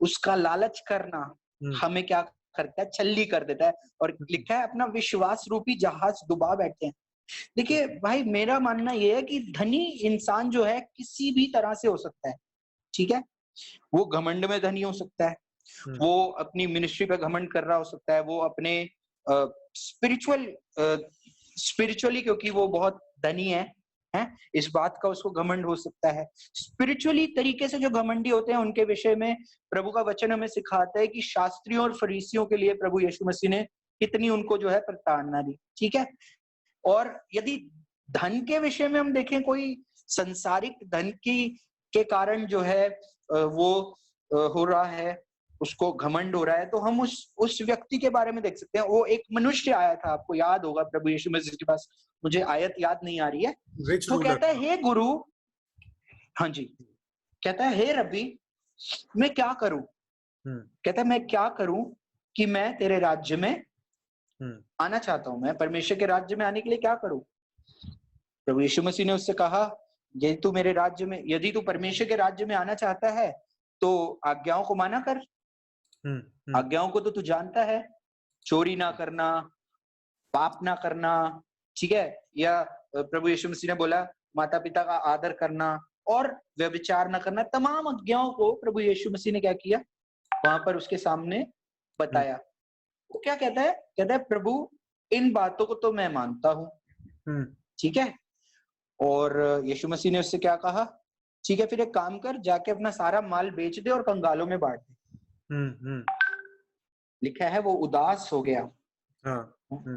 उसका लालच करना हमें क्या करता है, छल्ली कर देता है। और लिखा है अपना विश्वास रूपी जहाज डुबा बैठते हैं। देखिए भाई, मेरा मानना यह है कि धनी इंसान जो है किसी भी तरह से हो सकता है। ठीक है, वो घमंड में धनी हो सकता है, वो अपनी मिनिस्ट्री पे घमंड कर रहा हो सकता है, वो अपने स्पिरिचुअली क्योंकि वो बहुत धनी है, इस बात का उसको घमंड हो सकता है। स्पिरिचुअली तरीके से जो घमंडी होते हैं उनके विषय में प्रभु का वचन हमें सिखाता है कि शास्त्रियों और फरीसियों के लिए प्रभु यीशु मसीह ने कितनी उनको जो है प्रताड़ना दी। ठीक है, और यदि धन के विषय में हम देखें, कोई संसारिक धन के कारण जो है वो हो रहा है, उसको घमंड हो रहा है, तो हम उस व्यक्ति के बारे में देख सकते हैं। वो एक मनुष्य आया था, आपको याद होगा, प्रभु यीशु मसीह के पास, मुझे आयत याद नहीं आ रही है, तो कहता है हे गुरु, हाँ जी, कहता है हे रब्बी, मैं क्या करूं, कहता है मैं क्या करूं कि मैं तेरे राज्य में आना चाहता हूं, मैं परमेश्वर के राज्य में आने के लिए क्या करूं। प्रभु यीशु मसीह ने उससे कहा, यदि तू मेरे राज्य में, यदि तू परमेश्वर के राज्य में आना चाहता है तो आज्ञाओं को माना कर। आज्ञाओं को तो तू जानता है, चोरी ना करना, पाप ना करना, ठीक है, या प्रभु यीशु मसीह ने बोला माता पिता का आदर करना और व्यभिचार ना करना। तमाम आज्ञाओं को प्रभु यीशु मसीह ने क्या किया, वहां पर उसके सामने बताया। वो क्या कहता है, कहता है प्रभु इन बातों को तो मैं मानता हूं। ठीक है, और यीशु मसीह ने उससे क्या कहा, ठीक है फिर एक काम कर, जाके अपना सारा माल बेच दे और कंगालों में बांट दे। लिखा है वो उदास हो गया,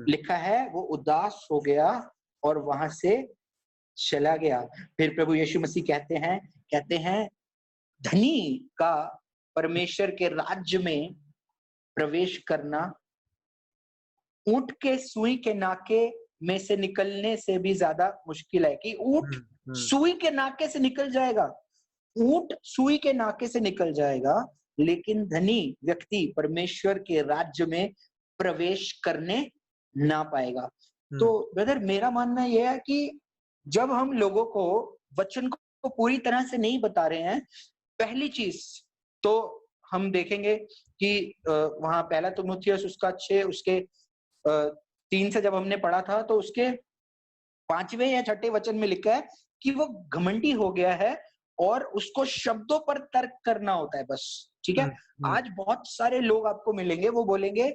लिखा है वो उदास हो गया और वहां से चला गया। फिर प्रभु यीशु मसीह कहते हैं धनी का परमेश्वर के राज्य में प्रवेश करना ऊंट के सुई के नाके में से निकलने से भी ज्यादा मुश्किल है। कि ऊंट सुई के नाके से निकल जाएगा ऊंट सुई के नाके से निकल जाएगा, लेकिन धनी व्यक्ति परमेश्वर के राज्य में प्रवेश करने ना पाएगा। तो ब्रदर, मेरा मानना यह है कि जब हम लोगों को वचन को पूरी तरह से नहीं बता रहे हैं, पहली चीज तो हम देखेंगे कि वहां पहला तीमुथियुस उसका 6 उसके 3 से जब हमने पढ़ा था, तो उसके 5वें या 6ठे वचन में लिखा है कि वो घमंडी हो गया है और उसको शब्दों पर तर्क करना होता है बस। ठीक है, आज बहुत सारे लोग आपको मिलेंगे, वो बोलेंगे,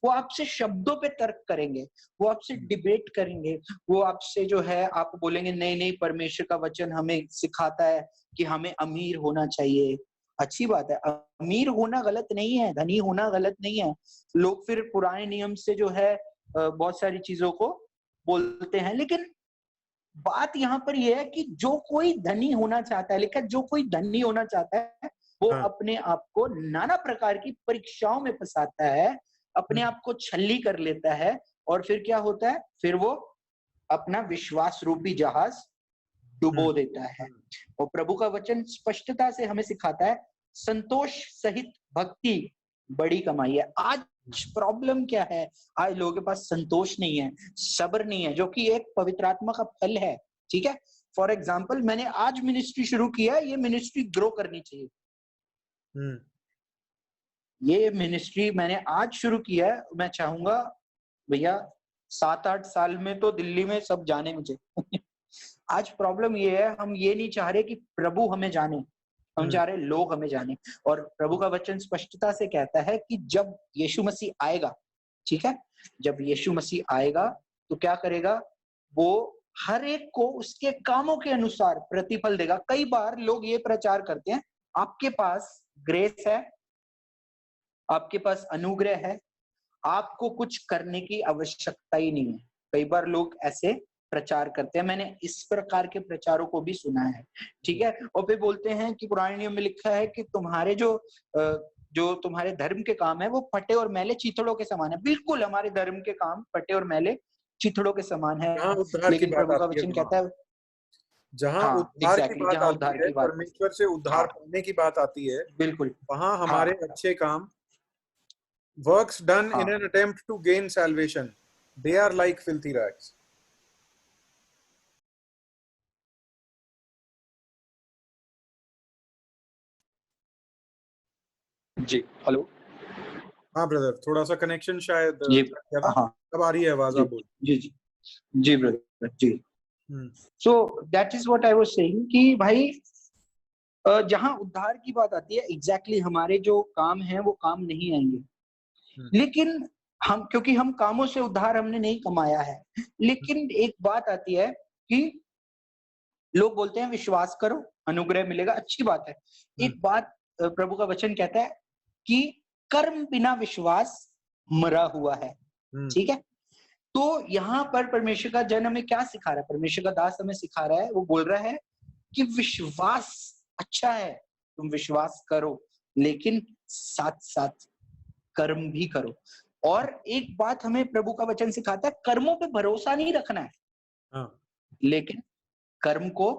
वो आपसे शब्दों पे तर्क करेंगे, वो आपसे डिबेट करेंगे, वो आपसे जो है आप बोलेंगे नहीं नहीं परमेश्वर का वचन हमें सिखाता है कि हमें अमीर होना चाहिए। अच्छी बात है, अमीर होना गलत नहीं है, धनी होना गलत नहीं है। लोग फिर पुराने नियम से जो है बहुत सारी चीजों को बोलते हैं, लेकिन बात यहाँ पर यह है कि जो कोई धनी होना चाहता है, लेकिन जो कोई धनी होना चाहता है वो अपने आप को नाना प्रकार की परीक्षाओं में फंसाता है, अपने आप को छल्ली कर लेता है, और फिर क्या होता है, फिर वो अपना विश्वास रूपी जहाज डुबो देता है। और प्रभु का वचन स्पष्टता से हमें सिखाता है, संतोष सहित भक्ति बड़ी कमाई है। आज प्रॉब्लम क्या है, आज लोगों के पास संतोष नहीं है, सब्र नहीं है, जो कि एक पवित्र आत्मा का फल है। ठीक है, फॉर एग्जाम्पल मैंने आज मिनिस्ट्री शुरू किया, ये मिनिस्ट्री ग्रो करनी चाहिए। ये मिनिस्ट्री मैंने आज शुरू किया है, मैं चाहूंगा भैया 7-8 साल में तो दिल्ली में सब जाने मुझे। आज प्रॉब्लम ये है, हम ये नहीं चाह रहे कि प्रभु हमें जाने, हम चाह रहे लोग हमें जाने। और प्रभु का वचन स्पष्टता से कहता है कि जब यीशु मसीह आएगा, ठीक है, जब यीशु मसीह आएगा तो क्या करेगा, वो हर एक को उसके कामों के अनुसार प्रतिफल देगा। कई बार लोग ये प्रचार करते हैं, आपके पास ग्रेस है, आपके पास अनुग्रह है, आपको कुछ करने की आवश्यकता ही नहीं है। कई बार लोग ऐसे प्रचार करते हैं, मैंने इस प्रकार के प्रचारों को भी सुना है। ठीक है, और फिर बोलते हैं कि पुराने नियम में लिखा है कि तुम्हारे जो तुम्हारे धर्म के काम है वो फटे और मैले चीथड़ों के समान है। बिल्कुल, हमारे धर्म के काम फटे और मैले चीथड़ों के समान है, लेकिन प्रभु का वचन कहता है जहाँ उद्धार की बात आती है, परमेश्वर से उद्धार पाने की बात आती है, बिल्कुल वहां हमारे अच्छे काम, works done in an attempt to gain salvation, they are like filthy rags. जी, हेलो। हाँ ब्रदर, थोड़ा सा कनेक्शन शायद क्या था? अब आ रही है आवाज, आप बोल। जी ब्रदर जी। So that is what I was saying कि भाई जहां उद्धार की बात आती है, एग्जैक्टली हमारे जो काम हैं वो काम नहीं आएंगे, लेकिन हम, क्योंकि हम कामों से उद्धार हमने नहीं कमाया है। लेकिन एक बात आती है कि लोग बोलते हैं विश्वास करो अनुग्रह मिलेगा, अच्छी बात है। एक बात प्रभु का वचन कहता है कि कर्म बिना विश्वास मरा हुआ है। ठीक है, तो यहाँ पर परमेश्वर का जन हमें क्या सिखा रहा है, परमेश्वर का दास हमें सिखा रहा है, वो बोल रहा है कि विश्वास अच्छा है, तुम विश्वास करो, लेकिन साथ साथ कर्म भी करो। और एक बात हमें प्रभु का वचन सिखाता है, कर्मों पे भरोसा नहीं रखना है, लेकिन कर्म को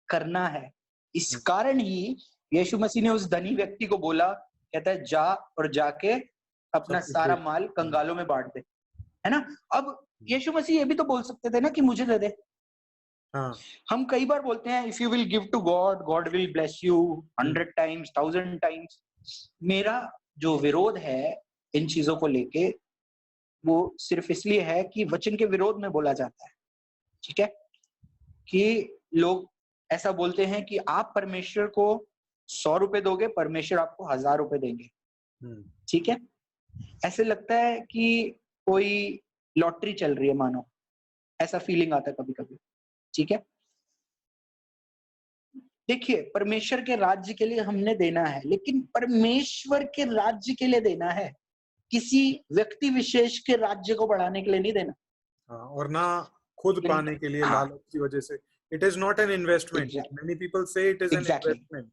करना है। इस कारण ही यीशु मसीह ने उस धनी व्यक्ति को बोला, कहता है जा और जाके अपना सारा माल कंगालों में बांट दे, है ना। अब यीशु मसीह ये भी तो बोल सकते थे ना कि मुझे दे दे। हम कई बार बोलते हैं if you will give to God, God will bless you 100 times 1000 times। मेरा जो विरोध है इन चीजों को लेके वो सिर्फ इसलिए है कि वचन के विरोध में बोला जाता है। ठीक है, कि लोग ऐसा बोलते हैं कि आप परमेश्वर को 100 रुपए दोगे, परमेश्वर आपको 1000 रुपए देंगे। ठीक है, ऐसे लगता है कि कोई लॉटरी चल रही है मानो, ऐसा फीलिंग आता है कभी कभी। ठीक है, देखिए परमेश्वर के राज्य के लिए हमने देना है, लेकिन परमेश्वर के राज्य के लिए देना है, किसी व्यक्ति विशेष के राज्य को बढ़ाने के लिए नहीं देना। और ना खुद पाने के लिए लालच की वजह से। It is not an investment. Many people say it is an investment.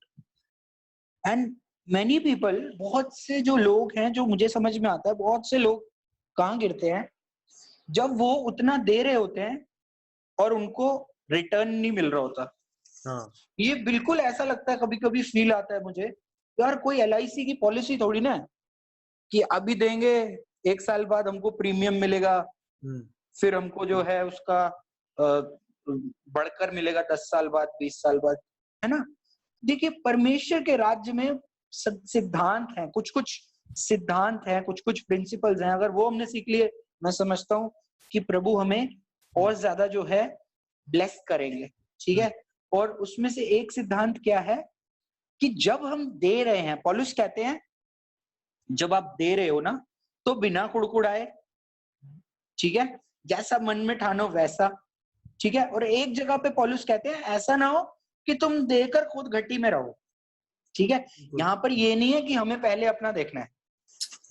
And many people, बहुत से जो लोग हैं, जो मुझे समझ में आता है, बहुत से लोग कहाँ गिरते हैं, जब वो उतना दे रहे होते हैं और उनको रिटर्न नहीं मिल रहा होता। हाँ, ये बिल्कुल ऐसा लगता है, कभी कभी फील आता है मुझे, यार कोई LIC की पॉलिसी थोड़ी ना है कि अभी देंगे 1 साल बाद हमको प्रीमियम मिलेगा, फिर हमको जो है उसका बढ़कर मिलेगा 10 साल बाद, 20 साल बाद, है ना। देखिए परमेश्वर के राज्य में सिद्धांत हैं, कुछ कुछ सिद्धांत हैं, कुछ कुछ प्रिंसिपल्स हैं, अगर वो हमने सीख लिए, मैं समझता हूँ कि प्रभु हमें और ज्यादा जो है ब्लेस करेंगे, ठीक है। और उसमें से एक सिद्धांत क्या है कि जब हम दे रहे हैं, पौलुस कहते हैं जब आप दे रहे हो ना तो बिना कुड़कुड़ाए, ठीक है, जैसा मन में ठानो वैसा, ठीक है। और एक जगह पे पौलुस कहते हैं ऐसा ना हो कि तुम देकर खुद घटी में रहो, ठीक है। यहाँ पर ये नहीं है कि हमें पहले अपना देखना है,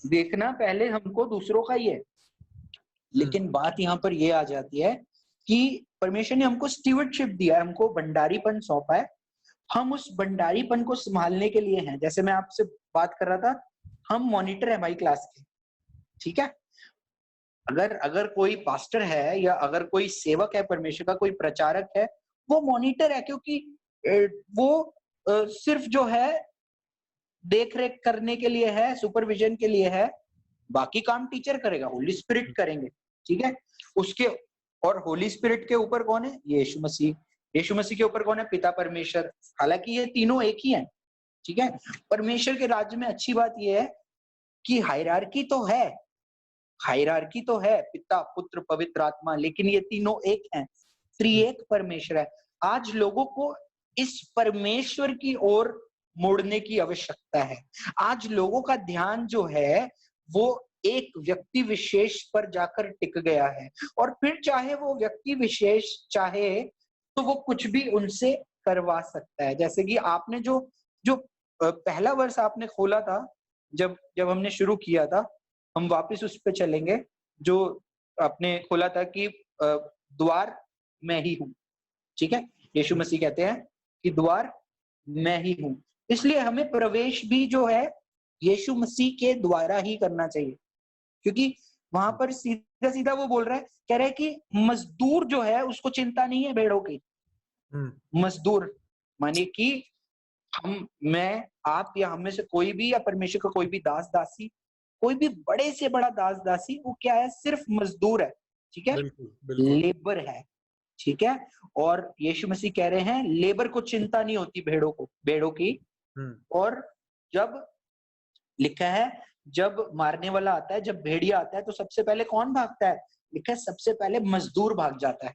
देखना पहले हमको दूसरों का ही है, लेकिन बात यहाँ पर ये आ जाती है कि परमेश्वर ने हमको स्टीवर्डशिप दिया है, हमको भंडारीपन सौंपा है, हम उस भंडारीपन को संभालने के लिए हैं। जैसे मैं आपसे बात कर रहा था, हम मॉनिटर है भाई क्लास के, ठीक है। अगर कोई पास्टर है या अगर कोई सेवक है परमेश्वर का, कोई प्रचारक है, वो मॉनिटर है, क्योंकि वो सिर्फ जो है देख रेख करने के लिए है, सुपरविजन के लिए है, बाकी काम टीचर करेगा, होली स्पिरिट करेंगे, ठीक है। उसके और होली स्पिरिट के ऊपर कौन है? यीशु मसीह। यीशु मसीह के ऊपर कौन है? पिता परमेश्वर। हालांकि ये तीनों एक ही हैं, ठीक है। परमेश्वर के राज्य में अच्छी बात यह है कि हायरार्की तो है, हायरार्की तो है, पिता पुत्र पवित्र आत्मा, लेकिन ये तीनों एक हैं, त्रिएक परमेश्वर है। आज लोगों को इस परमेश्वर की ओर मुड़ने की आवश्यकता है। आज लोगों का ध्यान जो है वो एक व्यक्ति विशेष पर जाकर टिक गया है, और फिर चाहे वो व्यक्ति विशेष चाहे तो वो कुछ भी उनसे करवा सकता है। जैसे कि आपने जो जो पहला वर्ष आपने खोला था, जब जब हमने शुरू किया था, हम वापस उस पे चलेंगे, जो आपने खोला था कि द्वार मैं ही हूं, ठीक है। यीशु मसीह कहते हैं कि द्वार मैं ही हूं, इसलिए हमें प्रवेश भी जो है यीशु मसीह के द्वारा ही करना चाहिए, क्योंकि वहां पर सीधा सीधा वो बोल रहा है, कह रहा है कि मजदूर जो है उसको चिंता नहीं है भेड़ों की। मजदूर माने कि मैं, आप या हम में से कोई भी, या परमेश्वर का कोई भी दास दासी, कोई भी बड़े से बड़ा दास दासी, वो क्या है? सिर्फ मजदूर है, ठीक है, लेबर है, ठीक है। और यीशु मसीह कह रहे हैं लेबर को चिंता नहीं होती भेड़ों की। और जब लिखा है जब मारने वाला आता है, जब भेड़िया आता है, तो सबसे पहले कौन भागता है? लिखा है सबसे पहले मजदूर भाग जाता है,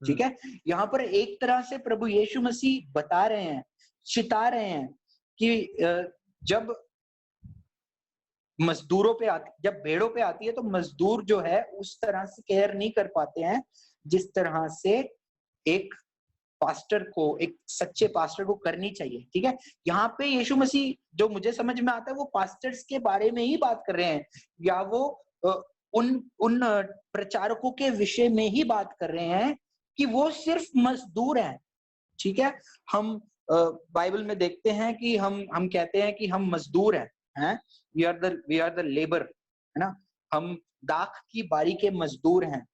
ठीक है। यहाँ पर एक तरह से प्रभु यीशु मसीह बता रहे हैं, चिता रहे हैं कि जब मजदूरों पे आती, जब भेड़ों पे आती है, तो मजदूर जो है उस तरह से केयर नहीं कर पाते हैं जिस तरह से एक पास्टर को, एक सच्चे पास्टर को करनी चाहिए, ठीक है। यहाँ पे यीशु मसीह, जो मुझे समझ में आता है, वो पास्टर्स के बारे में ही बात कर रहे हैं, या वो उन प्रचारकों के विषय में ही बात कर रहे हैं कि वो सिर्फ मजदूर हैं, ठीक है। हम बाइबल में देखते हैं कि हम कहते हैं कि हम मजदूर हैं, वी आर द लेबर, है ना, हम दाख की बारी के मजदूर हैं।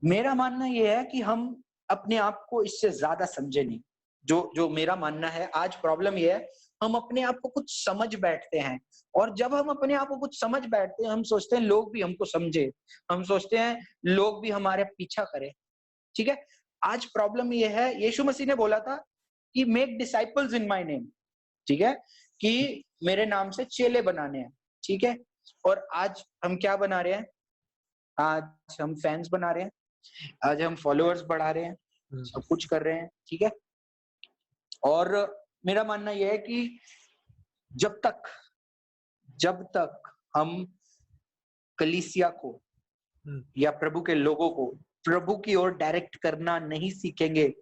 मेरा मानना यह है कि हम अपने आप को इससे ज्यादा समझे नहीं, जो मेरा मानना है। आज प्रॉब्लम यह है, हम अपने आप को कुछ समझ बैठते हैं, और जब हम अपने आप को कुछ समझ बैठते हैं, हम सोचते हैं लोग भी हमको समझे, हम सोचते हैं लोग भी हमारे पीछा करें, ठीक है। आज प्रॉब्लम यह है, यीशु मसीह ने बोला था कि make disciples in my name, ठीक है, कि मेरे नाम से चेले बनाने हैं, ठीक है। और आज हम क्या बना रहे हैं? आज हम फैंस बना रहे हैं, आज हम फॉलोअर्स बढ़ा रहे हैं, सब कुछ कर रहे हैं, ठीक है। और मेरा मानना यह है कि जब तक हम कलीसिया को या प्रभु के लोगों को प्रभु की ओर डायरेक्ट करना नहीं सीखेंगे,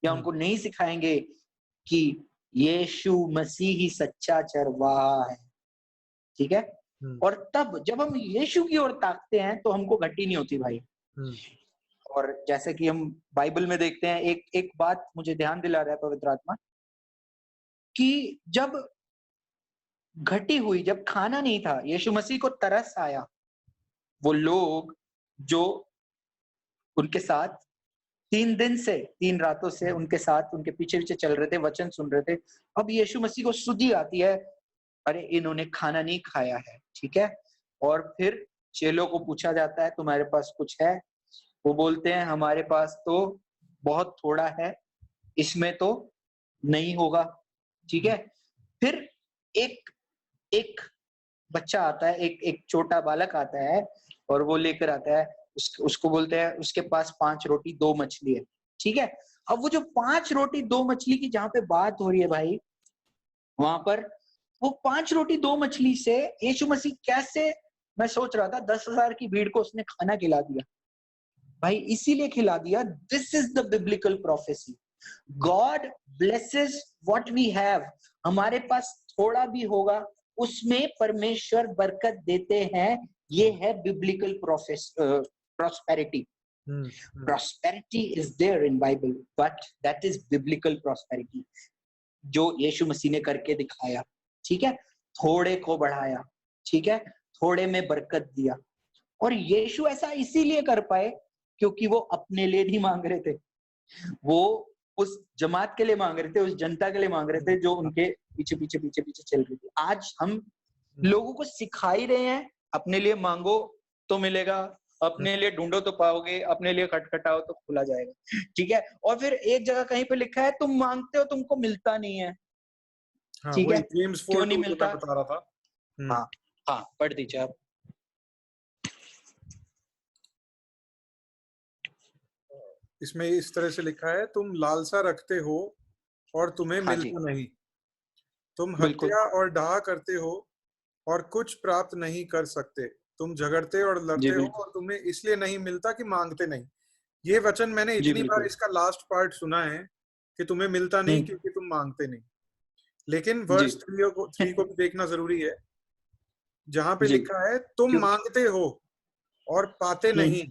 या उनको नहीं सिखाएंगे कि यीशु मसीह ही सच्चा चरवाहा है, ठीक है। और तब जब हम यीशु की ओर ताकते हैं तो हमको घटी नहीं होती भाई। और जैसे कि हम बाइबल में देखते हैं, एक बात मुझे ध्यान दिला रहा है पवित्र आत्मा, कि जब घटी हुई, जब खाना नहीं था, यीशु मसीह को तरस आया, वो लोग जो उनके साथ 3 दिन से 3 रातों से उनके साथ, उनके पीछे पीछे चल रहे थे, वचन सुन रहे थे। अब यीशु मसीह को सुधि आती है, अरे इन्होंने खाना नहीं खाया है, ठीक है। और फिर चेलों को पूछा जाता है तुम्हारे पास कुछ है? वो बोलते हैं हमारे पास तो बहुत थोड़ा है, इसमें तो नहीं होगा, ठीक है। फिर एक एक बच्चा आता है, एक छोटा बालक आता है और वो लेकर आता है, उसको बोलते हैं उसके पास 5 रोटी 2 मछली है, ठीक है। अब वो जो 5 रोटी 2 मछली की जहां पे बात हो रही है भाई, वहां पर वो 5 रोटी 2 मछली से यीशु मसीह कैसे, मैं सोच रहा था 10,000 की भीड़ को उसने खाना खिला दिया भाई, इसीलिए खिला दिया। This is the biblical prophecy. God blesses what we have. हमारे पास थोड़ा भी होगा उसमें परमेश्वर बरकत देते हैं। ये है biblical prosperity. Prosperity is there in Bible, but that is biblical prosperity जो यीशु मसीह ने करके दिखाया, ठीक है। थोड़े को बढ़ाया, ठीक है, थोड़े में बरकत दिया। और यीशु ऐसा इसीलिए कर पाए क्योंकि वो अपने लिए नहीं मांग रहे थे, वो उस जमात के लिए मांग रहे थे, उस जनता के लिए मांग रहे थे जो उनके पीछे पीछे पीछे पीछे चल रही थी। आज हम लोगों को सिखा ही रहे हैं, अपने लिए मांगो तो मिलेगा, अपने लिए ढूंढो तो पाओगे, अपने लिए खटखटाओ तो खुला जाएगा, ठीक है। और फिर एक जगह कहीं पे लिखा है तुम मांगते हो तुमको मिलता नहीं है, हाँ, ठीक वही है। जेम्स क्यों 4:2 नहीं जो मिलता? मैं बता रहा था। हाँ हाँ, पढ़ दीजिए आप। इसमें इस तरह से लिखा है, तुम लालसा रखते हो और तुम्हें हाँ जी, मिलता नहीं, तुम बिल्कुल। हत्या और डाह करते हो और कुछ प्राप्त नहीं कर सकते, तुम झगड़ते और जी लड़ते हो बिल्कुल। और तुम्हें इसलिए नहीं मिलता कि मांगते नहीं। ये वचन मैंने जी इतनी बार बिल्कुल। इसका लास्ट पार्ट सुना है कि तुम्हें मिलता नहीं हम्म। क्योंकि तुम मांगते नहीं। लेकिन जी। वर्स 3 को भी देखना जरूरी है, जहां पे जी। लिखा है तुम क्यों? मांगते हो और पाते नहीं,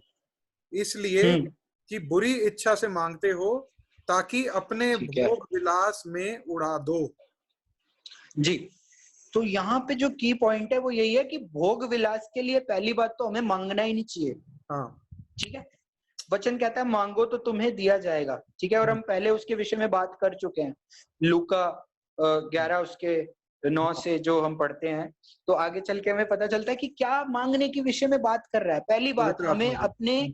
इसलिए हम्म। कि बुरी इच्छा से मांगते हो ताकि अपने ठीक है भोग विलास में उड़ा दो। जी। तो यहाँ पे जो की पॉइंट है वो यही है कि भोग विलास के लिए पहली बात तो हमें मांगना ही नहीं चाहिए, हाँ। ठीक है। वचन कहता है मांगो तो तुम्हें दिया जाएगा, ठीक है। और हम्म, हम पहले उसके विषय में बात कर चुके हैं, लूका 11 उसके 9 से जो हम पढ़ते हैं। तो आगे चल के हमें पता चलता है कि क्या मांगने के विषय में बात कर रहा है। पहली बात, पवित्र हमें आत्मा की। अपने,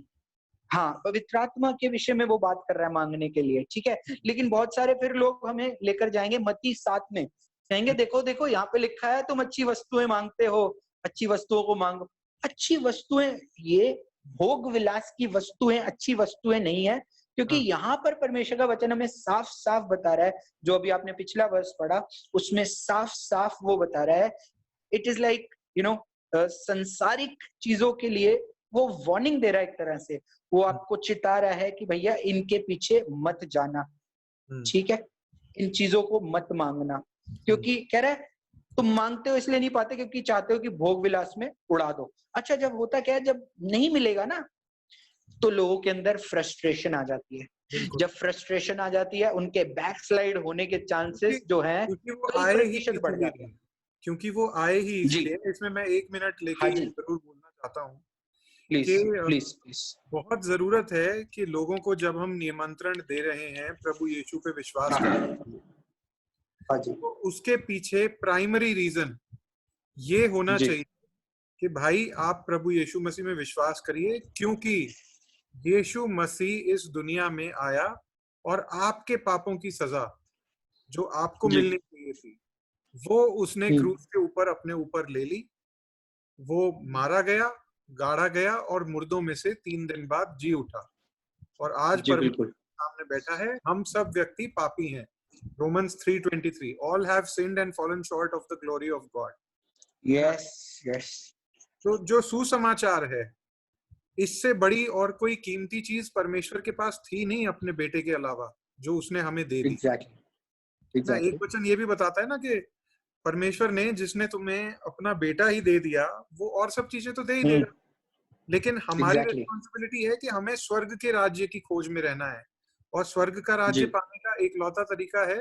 हाँ, पवित्र आत्मा के विषय में वो बात कर रहा है मांगने के लिए, ठीक है। लेकिन बहुत सारे फिर लोग हमें लेकर जाएंगे मत्ती 7 में, कहेंगे देखो देखो यहाँ पे लिखा है तुम अच्छी वस्तुएं मांगते हो, अच्छी वस्तुओं को मांगो। अच्छी वस्तुएं, ये भोग विलास की वस्तुएं अच्छी वस्तुएं नहीं है, क्योंकि हाँ, यहाँ पर परमेश्वर का वचन हमें साफ साफ बता रहा है, जो अभी आपने पिछला वर्ष पढ़ा उसमें साफ साफ वो बता रहा है, it is like you know संसारिक चीजों के लिए वो वार्निंग दे रहा है एक तरह से। वो आपको चिता रहा है कि भैया इनके पीछे मत जाना, ठीक है, इन चीजों को मत मांगना। क्योंकि कह रहा है तुम मांगते हो इसलिए नहीं पाते क्योंकि चाहते हो कि भोग विलास में उड़ा दो। अच्छा, जब होता क्या है, जब नहीं मिलेगा ना तो लोगों के अंदर फ्रस्ट्रेशन आ जाती है। बिल्कुल। जब फ्रस्ट्रेशन आ जाती है उनके बैकस्लाइड होने के क्योंकि चांसेस जो है क्योंकि वो कई आए ही प्रतिशत बढ़ जाते इसीलिए, हैं। क्योंकि वो आए ही जी। इसलिए। इसमें मैं 1 मिनट लेके हाँ ये जी, जरूर बोलना चाहता हूँ प्लीज कि प्लीज प्लीज। बहुत जरूरत है कि लोगों को जब हम निमंत्रण दे रहे हैं प्रभु यीशु पे विश्वास करने हाँ के लिए, हाँ जी। तो उसके पीछे प्राइमरी रीजन ये होना जी। चाहिए कि भाई आप प्रभु यीशु मसीह में विश्वास करिए, क्योंकि यीशु मसीह इस दुनिया में आया और आपके पापों की सजा जो आपको जी। मिलनी चाहिए थी वो उसने हम्म। क्रूस के ऊपर अपने ऊपर ले ली। वो मारा गया, गाड़ा गया और मुर्दों में से 3 दिन बाद जी उठा, और आज जी परमेश्वर बिल्कुल। के सामने बैठा है। हम सब व्यक्ति पापी हैं। Romans 3:23, all have sinned and fallen short of the glory of God. है ना? Yes yes. तो जो सुसमाचार है, इससे बड़ी और कोई कीमती चीज परमेश्वर के पास थी नहीं अपने बेटे के अलावा, जो उसने हमें दे दी। एग्जैक्टली ना, एग्जैक्टली। एक वचन ये भी बताता है ना कि परमेश्वर ने, जिसने तुम्हें अपना बेटा ही दे दिया, वो और सब चीजें तो दे ही देगा। लेकिन हमारी एग्जैक्टली। रिस्पॉन्सिबिलिटी है कि हमें स्वर्ग के राज्य की खोज में रहना है, और स्वर्ग का राज्य जी। पाने का एक लौता तरीका है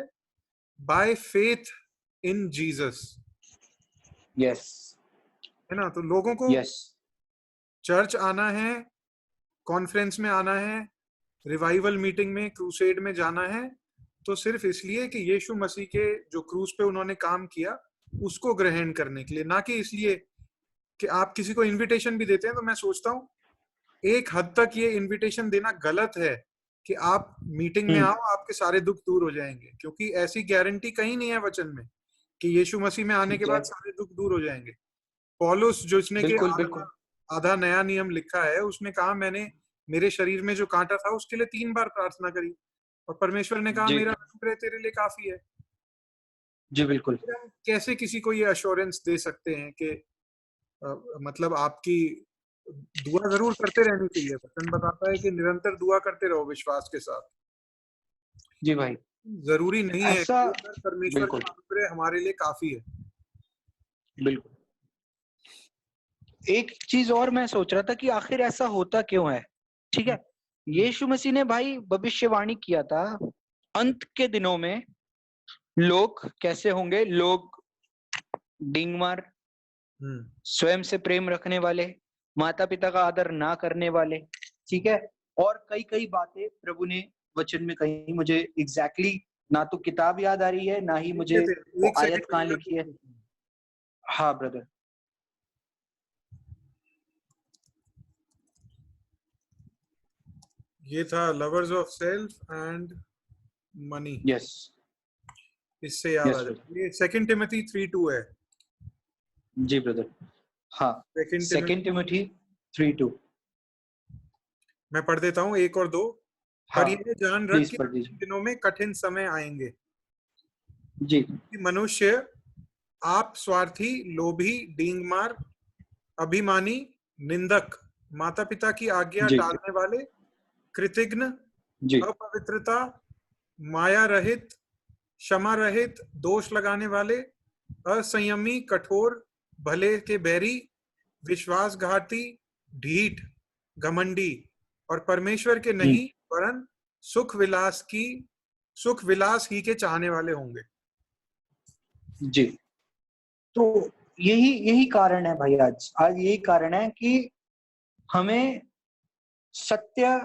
by faith in Jesus. Yes है ना? तो लोगों को यस। चर्च आना है, कॉन्फ्रेंस में आना है, रिवाइवल मीटिंग में, क्रूसेड में जाना है तो सिर्फ इसलिए कि यीशु मसीह के जो क्रूस पे उन्होंने काम किया उसको ग्रहण करने के लिए, ना कि इसलिए कि आप किसी को इनविटेशन भी देते हैं तो मैं सोचता हूँ एक हद तक ये इनविटेशन देना गलत है कि आप मीटिंग में आओ आपके सारे दुख दूर हो जाएंगे, क्योंकि ऐसी गारंटी कहीं नहीं है वचन में कि यीशु मसीह में आने के ठीक बाद है, सारे दुख दूर हो जाएंगे। पौलुस जिसने कि बिल्कुल आधा बिल्कुल। आधा नया नियम लिखा है, उसने कहा मैंने मेरे शरीर में जो कांटा था उसके लिए 3 बार प्रार्थना करी और परमेश्वर ने कहा जी मेरा अनुग्रह तेरे लिए काफी है। जी बिल्कुल। फिर हम कैसे किसी को ये अश्योरेंस दे सकते हैं कि मतलब आपकी दुआ जरूर करते रहनी चाहिए, वचन बताता है कि निरंतर दुआ करते रहो विश्वास के साथ। जी भाई, जरूरी नहीं है, ऐसा कई बार परमेश्वर बिल्कुल का अनुग्रह हमारे लिए काफी है। बिल्कुल। एक चीज और मैं सोच रहा था कि आखिर ऐसा होता क्यों है। ठीक है, यीशु मसीह ने भाई भविष्यवाणी किया था अंत के दिनों में लोग कैसे होंगे, लोग डिंगमार, हम्म स्वयं से प्रेम रखने वाले, माता पिता का आदर ना करने वाले, ठीक है, और कई कई बातें प्रभु ने वचन में कही। मुझे एग्जैक्टली ना तो किताब याद आ रही है ना ही मुझे वो एक आयत सेकंड कहाँ लिखी है। हाँ ब्रदर। ये था lovers of self and money. Yes इससे याद आ यस ब्रदर। जाए, ये सेकंड टिमोथी 3:2 है। जी ब्रदर। हाँ, सेकंड सेकेंड टिमोथी, टिमोथी 3:2। मैं पढ़ देता हूँ 1 और 2। हाँ पर यह जान रख प्लीज कि पढ़ अंतिम दीजिए। दिनों में कठिन समय आएंगे जी कि मनुष्य आप स्वार्थी, लोभी, डींगमार, अभिमानी, निंदक, माता पिता की आज्ञा जी टालने वाले, कृतघ्न, जी अपवित्रता, माया रहित, क्षमा रहित, दोष लगाने वाले, असंयमी, कठोर, भले के बैरी, विश्वासघाती, ढीठ, घमंडी और परमेश्वर के हम्म, नहीं वरन सुख विलास ही के चाहने वाले होंगे। जी। तो यही यही कारण है भाई, आज आज यही कारण है कि हमें सत्य